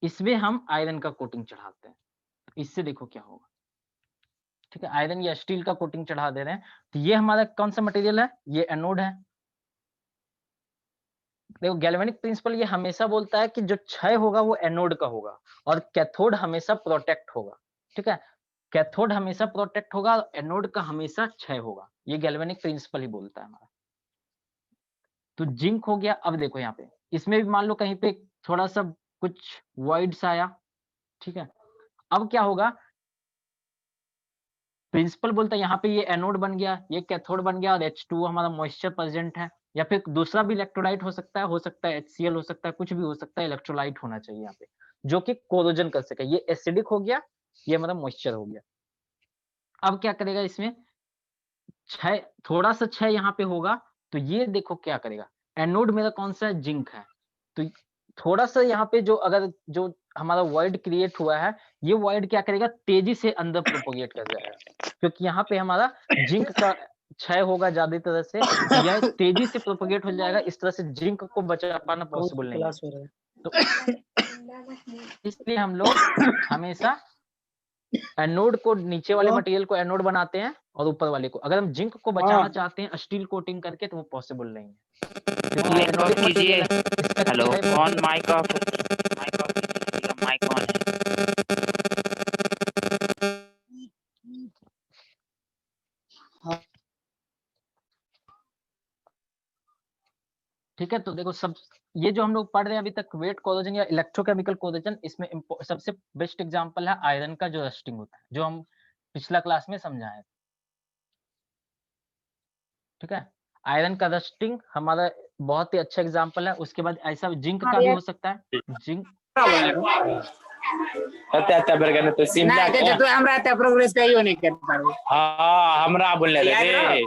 इसमें हम आयरन का कोटिंग चढ़ाते हैं, इससे देखो क्या होगा, ठीक है। आयरन या स्टील का कोटिंग चढ़ा दे रहे हैं, तो ये हमारा कौन सा मटेरियल है, ये एनोड है। देखो गैल्वेनिक प्रिंसिपल ये हमेशा बोलता है कि जो क्षय होगा वो एनोड का होगा, और कैथोड हमेशा प्रोटेक्ट होगा, ठीक है। कैथोड हमेशा प्रोटेक्ट होगा, एनोड का हमेशा क्षय होगा, ये गैल्वेनिक प्रिंसिपल ही बोलता है हमारा। तो जिंक हो गया। अब देखो यहाँ पे इसमें भी मान लो कहीं पे थोड़ा सा कुछ वॉइड्स आया, ठीक है। अब क्या होगा, प्रिंसिपल बोलता है यहाँ पे ये एनोड बन गया, ये कैथोड बन गया, और H2 हमारा मॉइस्चर प्रेजेंट है, या फिर दूसरा भी इलेक्ट्रोलाइट हो सकता है HCl हो सकता है, कुछ भी हो सकता है, इलेक्ट्रोलाइट होना चाहिए यहाँ पे जो कि कोरोजन कर सके। ये एसिडिक हो गया, ये हमारा मॉइस्चर हो गया। अब क्या करेगा इसमें, क्षय, थोड़ा सा क्षय यहाँ पे होगा तो ये देखो क्या करेगा, एनोड मेरा कौन सा है, जिंक है, तो थोड़ा सा यहाँ पे जो अगर जो हमारा वॉइड क्रिएट हुआ है, ये वॉइड क्या करेगा, तेजी से अंदर प्रोपोगेट कर जाएगा, क्योंकि यहाँ पे हमारा जिंक का क्षय होगा ज्यादा तरह से, तो यह तेजी से प्रोपोगेट हो जाएगा, इस तरह से जिंक को बचा पाना पॉसिबल नहीं है। क्लास हो रहा है। तो इसलिए हम लोग हमेशा एनोड को, नीचे वाले मटेरियल को एनोड बनाते हैं और ऊपर वाले को, अगर हम जिंक को बचाना चाहते हैं स्टील कोटिंग करके तो वो पॉसिबल नहीं है, क्योंकि ये माइक ऑफ एनोडिक कीजिए। मटेरियल है, इसका हेलो, क्षय बहुत on mic off, mic off कीजिए, माइक ऑन है। ठीक है। तो देखो सब ये जो हम लोग पढ़ रहे हैं अभी तक, वेट कोरोजन या इलेक्ट्रोकेमिकल कोरोजन, इसमें सबसे बेस्ट एग्जांपल है आयरन का जो रस्टिंग होता है, जो हम पिछला क्लास में समझाए। ठीक है, आयरन का रस्टिंग हमारा बहुत ही अच्छा एग्जांपल है। उसके बाद ऐसा जिंक का भी हो सकता है, जिंक हमरा बोलने रे,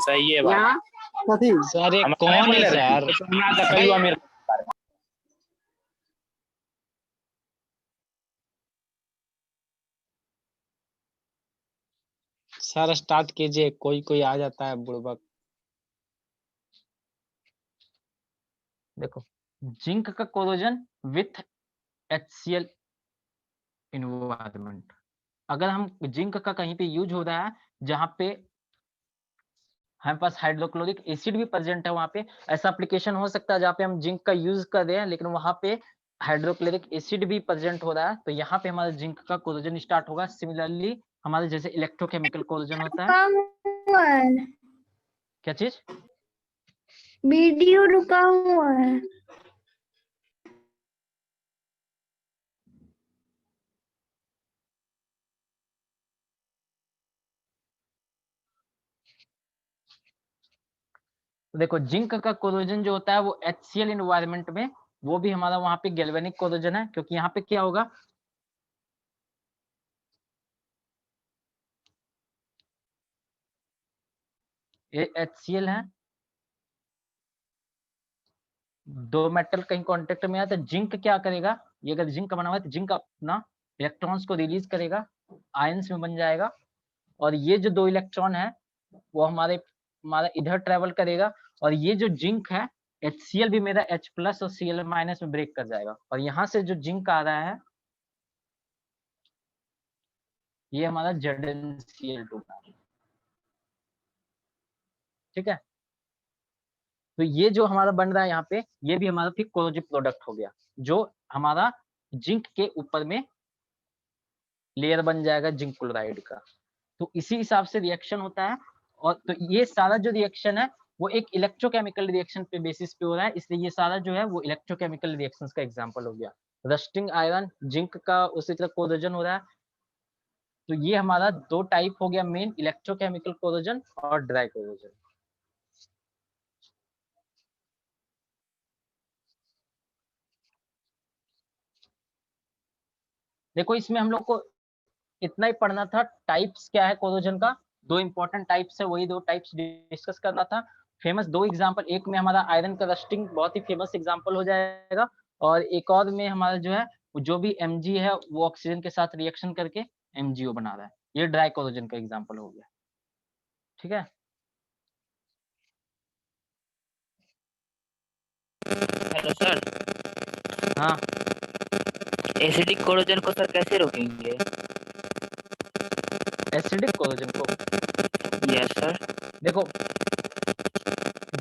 सही है बात। सर ये कौन है सर? सर स्टार्ट कीजिए, कोई कोई आ जाता है बुड़बक। देखो, जिंक का कोरोजन विथ HCl इन्वायरमेंट, अगर हम जिंक का कहीं पे यूज हो रहा है जहां पे हमारे पास हाइड्रोक्लोरिक एसिड भी प्रेजेंट है, वहां पे ऐसा एप्लीकेशन हो सकता है जहाँ पे हम जिंक का यूज कर रहे हैं लेकिन वहां पे हाइड्रोक्लोरिक एसिड भी प्रेजेंट हो रहा है, तो यहाँ पे हमारा जिंक का कोरोजन स्टार्ट होगा। सिमिलरली हमारे जैसे इलेक्ट्रोकेमिकल कोरोजन होता है। क्या चीज? वीडियो रुका हुआ है। तो देखो, जिंक का कोरोजन जो होता है वो HCl इन्वायरमेंट में, वो भी हमारा वहां पे गैल्वेनिक कोरोजन है, क्योंकि यहाँ पे क्या होगा, ये HCl है, दो मेटल कहीं कांटेक्ट में आया तो जिंक क्या करेगा, ये अगर जिंक बना हुआ है तो जिंक अपना इलेक्ट्रॉन्स को रिलीज करेगा, आयंस में बन जाएगा, और ये जो दो इलेक्ट्रॉन है वो हमारा इधर ट्रेवल करेगा, और ये जो जिंक है HCl भी मेरा H+ और Cl- में ब्रेक कर जाएगा, और यहाँ से जो जिंक आ रहा है ये हमारा ZnCl2 है। ठीक है, तो ये जो हमारा बन रहा है यहाँ पे, ये भी हमारा फिर कोरोजिव प्रोडक्ट हो गया, जो हमारा जिंक के ऊपर में लेयर बन जाएगा जिंक क्लोराइड का। तो इसी हिसाब से रिएक्शन होता है, और तो ये सारा जो रिएक्शन है वो एक इलेक्ट्रोकेमिकल रिएक्शन पे बेसिस पे हो रहा है, इसलिए ये सारा जो है वो इलेक्ट्रोकेमिकल रिएक्शंस का एग्जांपल हो गया। रस्टिंग आयरन, जिंक का उसी तरह कोरोजन हो रहा है, तो ये हमारा दो टाइप हो गया मेन, इलेक्ट्रोकेमिकल कोरोजन और ड्राई कोरोजन। देखो, इसमें हम लोग को इतना ही पढ़ना था, टाइप्स क्या है कोरोजन का, दो इंपॉर्टेंट टाइप्स है, वही दो टाइप्स डिस्कस करना था। फेमस दो एग्जांपल, एक में हमारा आयरन का रस्टिंग बहुत ही फेमस एग्जांपल हो जाएगा, और एक और में हमारा जो है जो भी Mg है वो ऑक्सीजन के साथ रिएक्शन करके MgO बना रहा है, ये ड्राई कोरोजन का एग्जांपल हो गया। ठीक है, हेलो सर, हाँ, एसिडिक कोरोजन को सर कैसे रोकेंगे? एसिडिक कोरोजन को, यस सर। देखो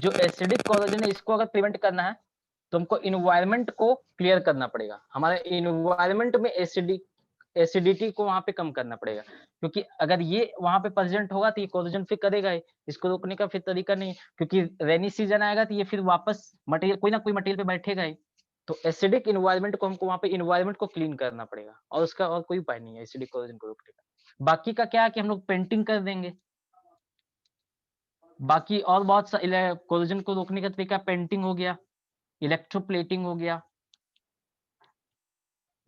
जो एसिडिक कोरोजन है इसको अगर प्रिवेंट करना है तो हमको इन्वायरमेंट को क्लियर करना पड़ेगा, हमारे इन्वायरमेंट में एसिडिटी को वहां पे कम करना पड़ेगा, क्योंकि अगर ये वहां पे प्रेजेंट होगा तो ये कोरोजन फिर करेगा ही, इसको रोकने का फिर तरीका नहीं, क्योंकि रेनी सीजन आएगा तो ये फिर वापस मटेरियल, कोई ना कोई मटेरियल पे बैठेगा ही। तो एसिडिक इन्वायरमेंट को हमको वहां पे इन्वायरमेंट को क्लीन करना पड़ेगा, और उसका और कोई उपाय नहीं है एसिडिक कोरोजन को रोकने का। बाकी का क्या है कि हम लोग पेंटिंग कर देंगे, बाकी और बहुत सा कोरोजन को रोकने का तरीका पेंटिंग हो गया, इलेक्ट्रोप्लेटिंग हो गया,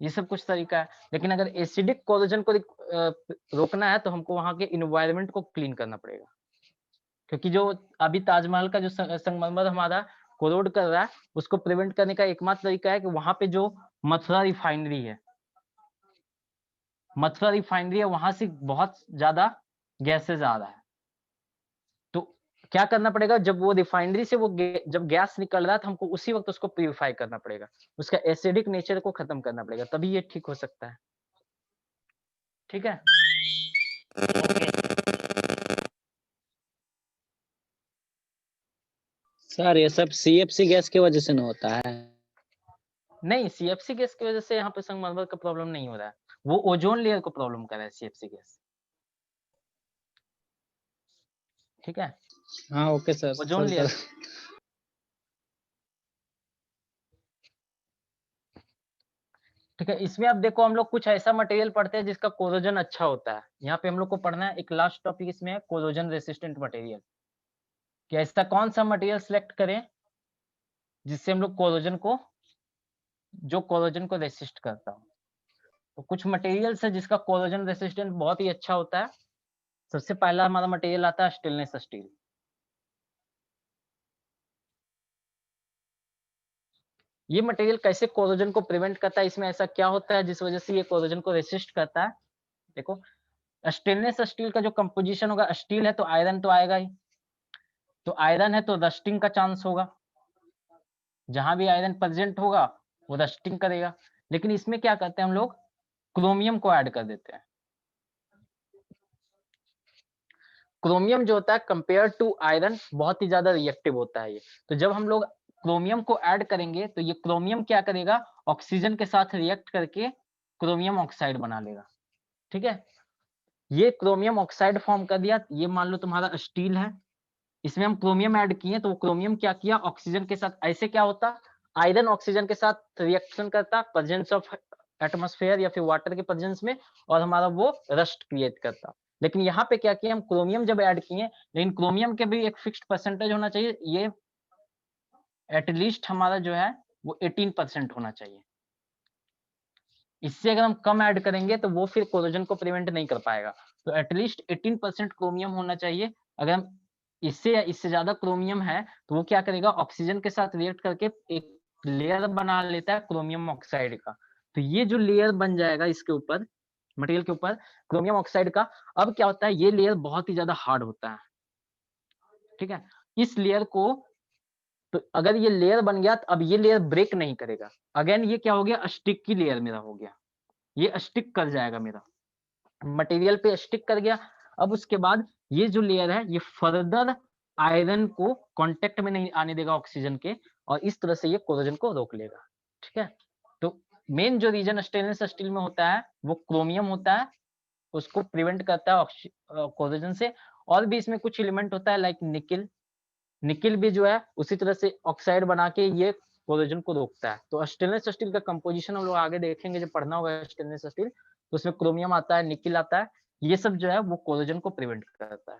ये सब कुछ तरीका है। लेकिन अगर एसिडिक कोरोजन को रोकना है तो हमको वहां के इन्वायरमेंट को क्लीन करना पड़ेगा। क्योंकि जो अभी ताजमहल का जो संगमरमर हमारा कोरोड कर रहा है, उसको प्रिवेंट करने का एकमात्र तरीका है कि वहां पे जो मथुरा रिफाइनरी है, वहां से बहुत ज्यादा गैसेज आ रहा है। तो क्या करना पड़ेगा, जब वो रिफाइनरी से जब गैस निकल रहा है तो हमको उसी वक्त उसको प्यूरिफाई करना पड़ेगा, उसका एसिडिक नेचर को खत्म करना पड़ेगा, तभी ये ठीक हो सकता है। ठीक है, सर ये सब CFC गैस की वजह से न होता है। नहीं, सीएफसी गैस की वजह से यहाँ पे संगमरमर का प्रॉब्लम नहीं हो रहा है, वो ओजोन लेयर को प्रॉब्लम कर रहा है सीएफसी गैस। ठीक है, हाँ ओके सर। Ozone layer. ठीक है, इसमें अब देखो हम लोग कुछ ऐसा मटेरियल पढ़ते हैं जिसका कोरोजन अच्छा होता है। यहाँ पे हम लोग को पढ़ना है एक लास्ट टॉपिक, इसमें है कोरोजन रेसिस्टेंट मटेरियल। कि ऐसा कौन सा मटेरियल सिलेक्ट करें जिससे हम लोग कोरोजन को रेसिस्ट करता हो। तो कुछ मटेरियल्स है जिसका कोरोजन रेसिस्टेंट बहुत ही अच्छा होता है। सबसे पहला हमारा मटेरियल आता है स्टेनलेस स्टील। ये मटेरियल कैसे कोरोजन को प्रिवेंट करता है, इसमें ऐसा क्या होता है जिस वजह से ये कोरोजन को रेसिस्ट करता है। देखो, स्टेनलेस स्टील का जो कंपोजिशन होगा, स्टील है तो आयरन तो आएगा ही, तो आयरन है तो रस्टिंग का चांस होगा, जहां भी आयरन प्रेजेंट होगा वो रस्टिंग करेगा। लेकिन इसमें क्या करते हैं हम लोग, क्रोमियम को ऐड कर देते हैं। क्रोमियम जो होता है कंपेयर टू आयरन बहुत ही ज्यादा रिएक्टिव होता है ये। तो जब हम लोग क्रोमियम को ऐड करेंगे तो ये क्रोमियम क्या करेगा, ऑक्सीजन के साथ रिएक्ट करके क्रोमियम ऑक्साइड बना लेगा। ठीक है, ये क्रोमियम ऑक्साइड फॉर्म कर दिया। ये मान लो तुम्हारा स्टील है, इसमें हम क्रोमियम ऐड किए, तो वो क्रोमियम क्या किया, ऑक्सीजन के साथ, ऐसे क्या होता, आयरन ऑक्सीजन के साथ रिएक्शन करता प्रेजेंस ऑफ एटमॉस्फेयर या फिर वाटर के प्रेजेंस में, और हमारा वो रस्ट क्रिएट करता। लेकिन यहाँ पे क्या किया, हम क्रोमियम जब ऐड किए, लेकिन क्रोमियम के भी एक फिक्स्ड परसेंटेज होना चाहिए, ये एटलीस्ट हमारा जो है वो 18% होना चाहिए। इससे अगर हम कम ऐड करेंगे तो वो फिर कोरोजन को प्रिवेंट नहीं कर पाएगा। तो एटलीस्ट 18% क्रोमियम होना चाहिए। अगर हम इससे या इससे ज्यादा क्रोमियम है तो वो क्या करेगा, ऑक्सीजन के साथ रिएक्ट करके एक लेयर बना लेता है क्रोमियम ऑक्साइड का। तो ये जो लेयर बन जाएगा इसके ऊपर, मटेरियल के ऊपर क्रोमियम ऑक्साइड का, अब क्या होता है, ये लेयर बहुत ही ज्यादा हार्ड होता है। ठीक है, इस लेयर को, तो अगर ये लेयर बन गया तो अब ये लेयर ब्रेक नहीं करेगा। अगेन ये क्या हो गया, स्टिक की लेयर मेरा हो गया, ये स्टिक कर जाएगा, मेरा मटेरियल पे स्टिक कर गया। अब उसके बाद ये जो लेयर है ये फर्दर आयरन को कांटेक्ट में नहीं आने देगा ऑक्सीजन के, और इस तरह से ये कोरोजन को रोक लेगा। ठीक है, तो मेन जो रीजन स्टेनलेस स्टील में होता है वो क्रोमियम होता है, उसको प्रिवेंट करता है कोरोजन से। और भी इसमें कुछ एलिमेंट होता है लाइक निकिल, निकिल भी जो है उसी तरह से ऑक्साइड बना के ये कोरोजन को रोकता है। तो स्टेनलेस स्टील का कंपोजिशन हम लोग आगे देखेंगे, जब पढ़ना होगा स्टेनलेस स्टील, तो उसमें क्रोमियम आता है, निकिल आता है, ये सब जो है वो कोरोजन को प्रिवेंट करता है।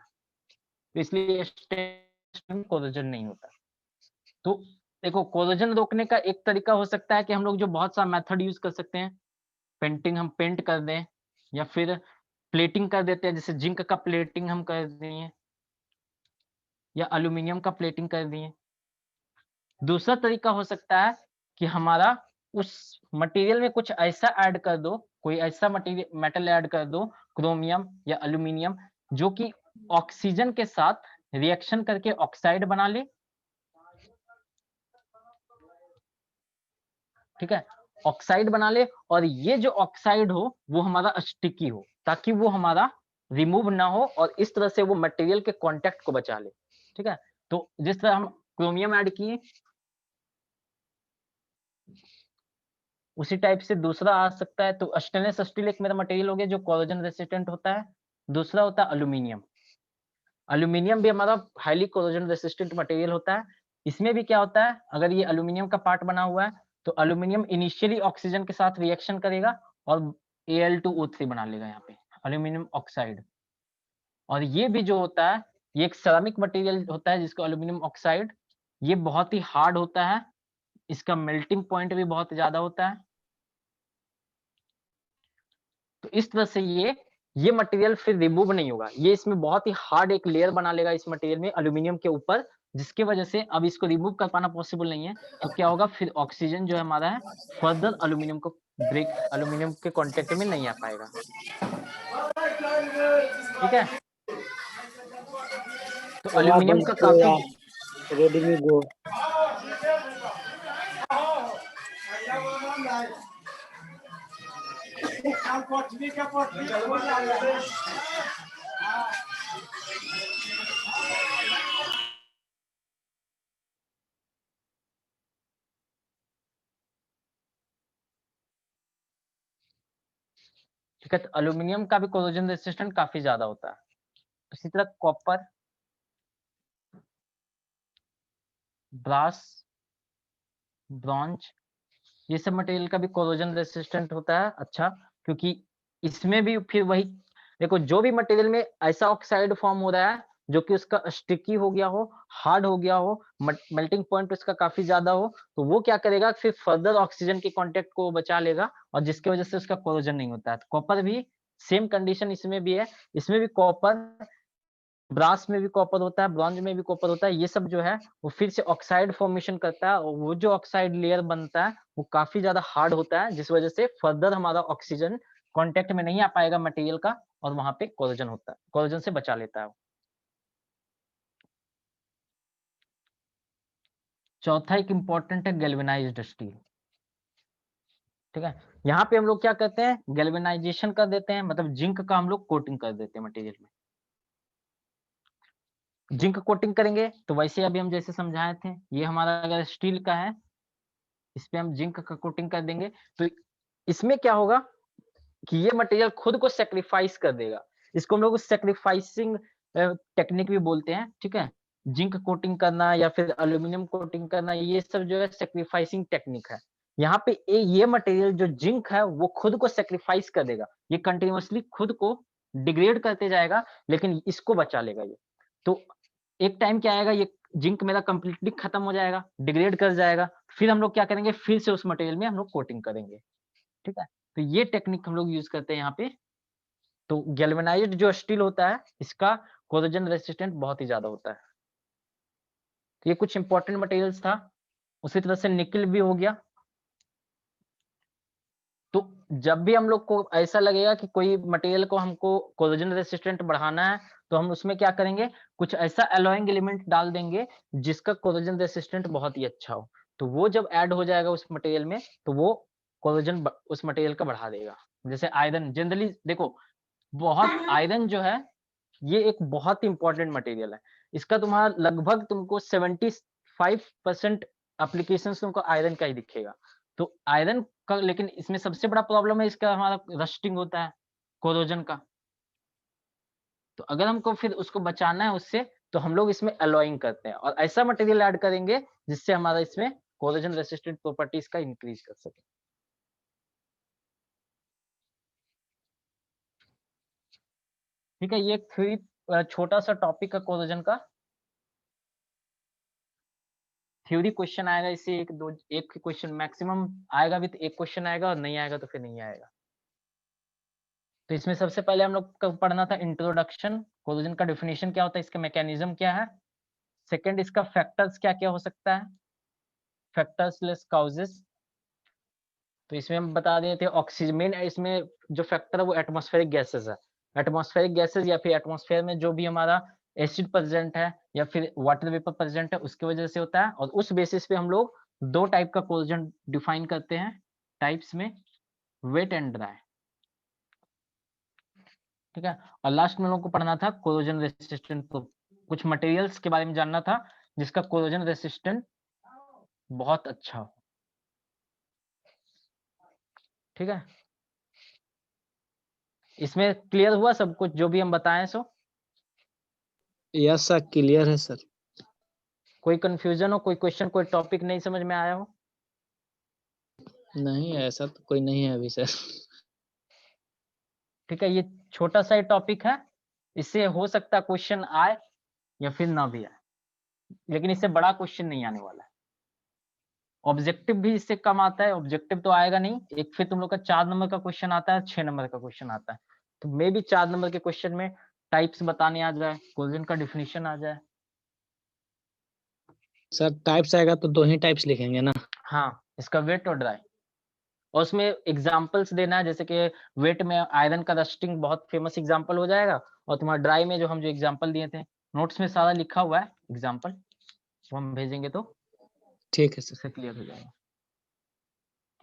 तो इसलिए कोरोजन नहीं होता। तो देखो, कोरोजन रोकने का एक तरीका हो सकता है कि हम लोग जो बहुत सा मेथड यूज कर सकते हैं, पेंटिंग हम पेंट कर दें, या फिर प्लेटिंग कर देते हैं, जैसे जिंक का प्लेटिंग हम कर दिए, या एल्यूमिनियम का प्लेटिंग कर दिए। दूसरा तरीका हो सकता है कि हमारा उस मटेरियल में कुछ ऐसा ऐड कर दो, कोई ऐसा मटेरियल मेटल ऐड कर दो, क्रोमियम या एल्यूमिनियम, जो कि ऑक्सीजन के साथ रिएक्शन करके ऑक्साइड बना ले। ठीक है, ऑक्साइड बना ले, और ये जो ऑक्साइड हो वो हमारा स्टिकी हो, ताकि वो हमारा रिमूव ना हो, और इस तरह से वो मटेरियल के कांटेक्ट को बचा ले। ठीक है, तो जिस तरह हम क्रोमियम ऐड किए, उसी टाइप से दूसरा आ सकता है। तो स्टेनलेस स्टील एक मेरा मटेरियल हो गया जो कोरोजन रेसिस्टेंट होता है। दूसरा होता है एल्यूमिनियम। एल्यूमिनियम भी हमारा हाईली कोरोजन रेसिस्टेंट मटेरियल होता है। इसमें भी क्या होता है, अगर ये एल्यूमिनियम का पार्ट बना हुआ है तो एल्यूमिनियम इनिशियली ऑक्सीजन के साथ रिएक्शन करेगा और Al2O3 बना लेगा यहाँ पे, एल्यूमिनियम ऑक्साइड। और ये भी जो होता है, ये एक सेरामिक मटेरियल होता है जिसको एल्यूमिनियम ऑक्साइड, ये बहुत ही हार्ड होता है, इसका मेल्टिंग पॉइंट भी बहुत ज्यादा होता है। तो इस तरह से ये ये मटेरियल फिर रिमूव नहीं होगा, ये इसमें बहुत ही हार्ड एक लेयर बना लेगा इस मटेरियल में एल्यूमिनियम के ऊपर, जिसकी वजह से अब इसको रिमूव कर पाना पॉसिबल नहीं है। तो क्या होगा, फिर ऑक्सीजन जो है हमारा है फर्दर एल्यूमिनियम के कांटेक्ट में नहीं आ पाएगा। ठीक है, तो एल्यूमिनियम का काफी रेडी में गो। ठीक है, तो एल्यूमिनियम का भी कोरोजन रेसिस्टेंट काफी ज्यादा होता है। इसी तरह कॉपर, ब्रास, ब्रॉन्ज, ये सब मटेरियल का भी कोरोजन रेसिस्टेंट होता है अच्छा, क्योंकि इसमें भी फिर वही देखो, जो भी मटेरियल में ऐसा ऑक्साइड फॉर्म हो रहा है जो कि उसका स्टिकी हो गया हो, हार्ड हो गया हो, मेल्टिंग पॉइंट उसका काफी ज्यादा हो, तो वो क्या करेगा, फिर फर्दर ऑक्सीजन के कांटेक्ट को बचा लेगा और जिसकी वजह से उसका कोरोजन नहीं होता है। तो कॉपर भी सेम कंडीशन इसमें भी है, इसमें भी कॉपर, ब्रास में भी कॉपर होता है, ब्रॉन्ज में भी कॉपर होता है, ये सब जो है वो फिर से ऑक्साइड फॉर्मेशन करता है और वो जो ऑक्साइड लेयर बनता है वो काफी ज्यादा हार्ड होता है, जिस वजह से फर्दर हमारा ऑक्सीजन कांटेक्ट में नहीं आ पाएगा मटेरियल का और वहां पे कोरोजन होता है, कोरोजन से बचा लेता है। चौथा एक इंपॉर्टेंट है गैल्वेनाइज्ड स्टील। ठीक है, यहाँ पे हम लोग क्या करते हैं, गैल्वेनाइजेशन कर देते हैं, मतलब जिंक का हम लोग कोटिंग कर देते हैं मटेरियल में। जिंक कोटिंग करेंगे तो वैसे अभी हम जैसे समझाए थे, ये हमारा अगर स्टील का है, इस पे हम जिंक का कोटिंग कर देंगे, तो इसमें क्या होगा कि ये मटेरियल खुद को सेक्रीफाइस कर देगा। इसको हम लोग सेक्रीफाइसिंग टेक्निक भी बोलते हैं। ठीक है, जिंक कोटिंग करना या फिर एल्यूमिनियम कोटिंग करना, ये सब जो है सेक्रीफाइसिंग टेक्निक है। यहाँ पे ये मटेरियल जो जिंक है वो खुद को सेक्रीफाइस कर देगा, ये कंटिन्यूअसली खुद को डिग्रेड करते जाएगा लेकिन इसको बचा लेगा ये। तो एक टाइम क्या आएगा, ये जिंक मेरा कंप्लीटली खत्म हो जाएगा, डिग्रेड कर जाएगा, फिर हम लोग क्या करेंगे, फिर से उस मटेरियल में हम लोग कोटिंग करेंगे। ठीक है, तो ये टेक्निक हम लोग यूज करते हैं यहाँ पे। तो गैल्वेनाइज्ड जो स्टील होता है इसका कोरोजन रेसिस्टेंट बहुत ही ज्यादा होता है। तो ये कुछ इंपॉर्टेंट मटेरियल्स था। उसी तरह से निकल भी हो गया। तो जब भी हम लोग को ऐसा लगेगा कि कोई मटेरियल को हमको कोरोजन रेसिस्टेंट बढ़ाना है, तो हम उसमें क्या करेंगे, कुछ ऐसा एलॉइंग एलिमेंट डाल देंगे जिसका कोरोजन रेसिस्टेंट बहुत ही अच्छा हो। तो वो जब ऐड हो जाएगा उस मटेरियल में तो वो कोरोजन उस मटेरियल का बढ़ा देगा। जैसे आयरन, जनरली देखो बहुत आयरन जो है ये एक बहुत ही इंपॉर्टेंट मटेरियल है। इसका तुम्हारा लगभग तुमको 75% एप्लीकेशंस तुमको आयरन का ही दिखेगा। तो आयरन का, लेकिन इसमें सबसे बड़ा प्रॉब्लम है इसका हमारा रस्टिंग होता है, कोरोजन का। तो अगर हमको फिर उसको बचाना है उससे, तो हम लोग इसमें एलॉइंग करते हैं और ऐसा मटेरियल ऐड करेंगे जिससे हमारा इसमें कोरोजन रेसिस्टेंट प्रॉपर्टीज का इंक्रीज कर सके। ठीक है, ये थ्योरी छोटा सा टॉपिक है कोरोजन का। थ्योरी क्वेश्चन आएगा इससे एक क्वेश्चन मैक्सिमम आएगा भी, तो एक क्वेश्चन आएगा और नहीं आएगा तो फिर नहीं आएगा। तो इसमें सबसे पहले हम लोग को पढ़ना था इंट्रोडक्शन, कोरोजन का डेफिनेशन क्या होता है, इसका मैकेनिज्म क्या है। सेकंड, इसका फैक्टर्स क्या क्या हो सकता है, फैक्टर्स लेस काउजेस। तो इसमें हम बता दिए थे ऑक्सीजन मेन, इसमें जो फैक्टर है वो एटमॉस्फेरिक गैसेस है। एटमॉस्फेरिक गैसेस या फिर एटमॉस्फेयर में जो भी हमारा एसिड प्रेजेंट है या फिर वाटर वेपर प्रेजेंट है उसकी वजह से होता है। और उस बेसिस पे हम लोग दो टाइप का कोरोजन डिफाइन करते हैं टाइप्स में, वेट एंड ड्राई। ठीक है, और लास्ट में हम लोग को पढ़ना था कोरोजन रेसिस्टेंट, तो कुछ मटेरियल्स के बारे में जानना था जिसका कोरोजन रेसिस्टेंट बहुत अच्छा हो। ठीक है, इसमें क्लियर हुआ सब कुछ जो भी हम बताएं सो? यस सर, क्लियर है सर। कोई कंफ्यूजन हो, कोई क्वेश्चन, कोई टॉपिक नहीं समझ में आया हो? नहीं, ऐसा तो कोई नहीं है अभी सर। ठीक है, ये छोटा सा टॉपिक है, इससे हो सकता है क्वेश्चन आए या फिर ना भी आए, लेकिन इससे बड़ा क्वेश्चन नहीं आने वाला है। ऑब्जेक्टिव भी इससे कम आता है, ऑब्जेक्टिव तो आएगा नहीं। एक फिर तुम लोग का 4 नंबर का क्वेश्चन आता है, 6 नंबर का क्वेश्चन आता है। तो मे भी 4 नंबर के क्वेश्चन में टाइप्स बताने आ जाए, कोरोजन का डिफिनीशन आ जाए। सर टाइप्स आएगा तो 2 ही टाइप्स लिखेंगे ना? हाँ, इसका वेट और ड्राई, और उसमें एग्जाम्पल्स देना है, जैसे कि वेट में आयरन का रस्टिंग बहुत फेमस एग्जाम्पल हो जाएगा, और तुम्हारा ड्राई में जो हम एग्जाम्पल दिए थे नोट्स में सारा लिखा हुआ है एग्जाम्पल, वो हम भेजेंगे तो ठीक है सर। उससे क्लियर हो जाएगा।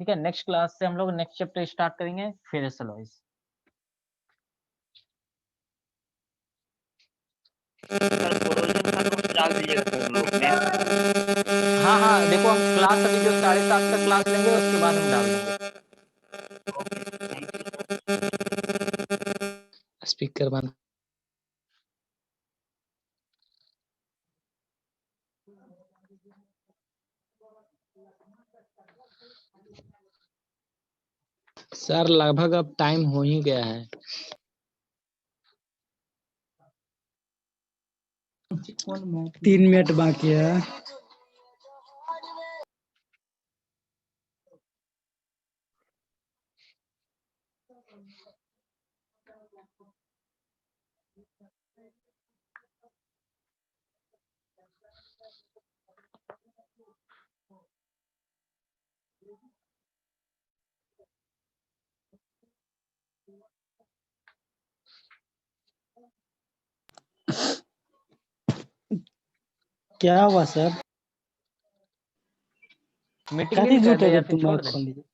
ठीक है, नेक्स्ट क्लास से हम लोग नेक्स्ट चैप्टर स्टार्ट करेंगे, फेरस अलॉयज। सर कोरोजन का नोट्स डाल दीजिएगा सर ग्रुप में। हाँ हाँ, देखो हम क्लास अभी जो 7:30 का क्लास लेंगे उसके बाद हम डाल देंगे। Okay, thank you sir. Speaker बंद। सर लगभग अब टाइम हो ही गया है। 3 मिनट बाकी है। क्या हुआ सर? मीटिंग कथी इन कर झूठे दे या के फिर तुम छोड़ माइक दे? खोल लीजिए।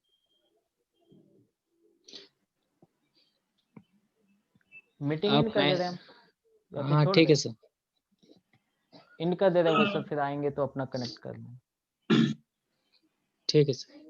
मीटिंग आप इन कर दे रहे हैं हम, या फिर हाँ छोड़ ठीक दे? है सर। इन कर दे रहे हैं, वो सब फिर आएंगे तो अपना कनेक्ट कर लेंगे। ठीक है सर।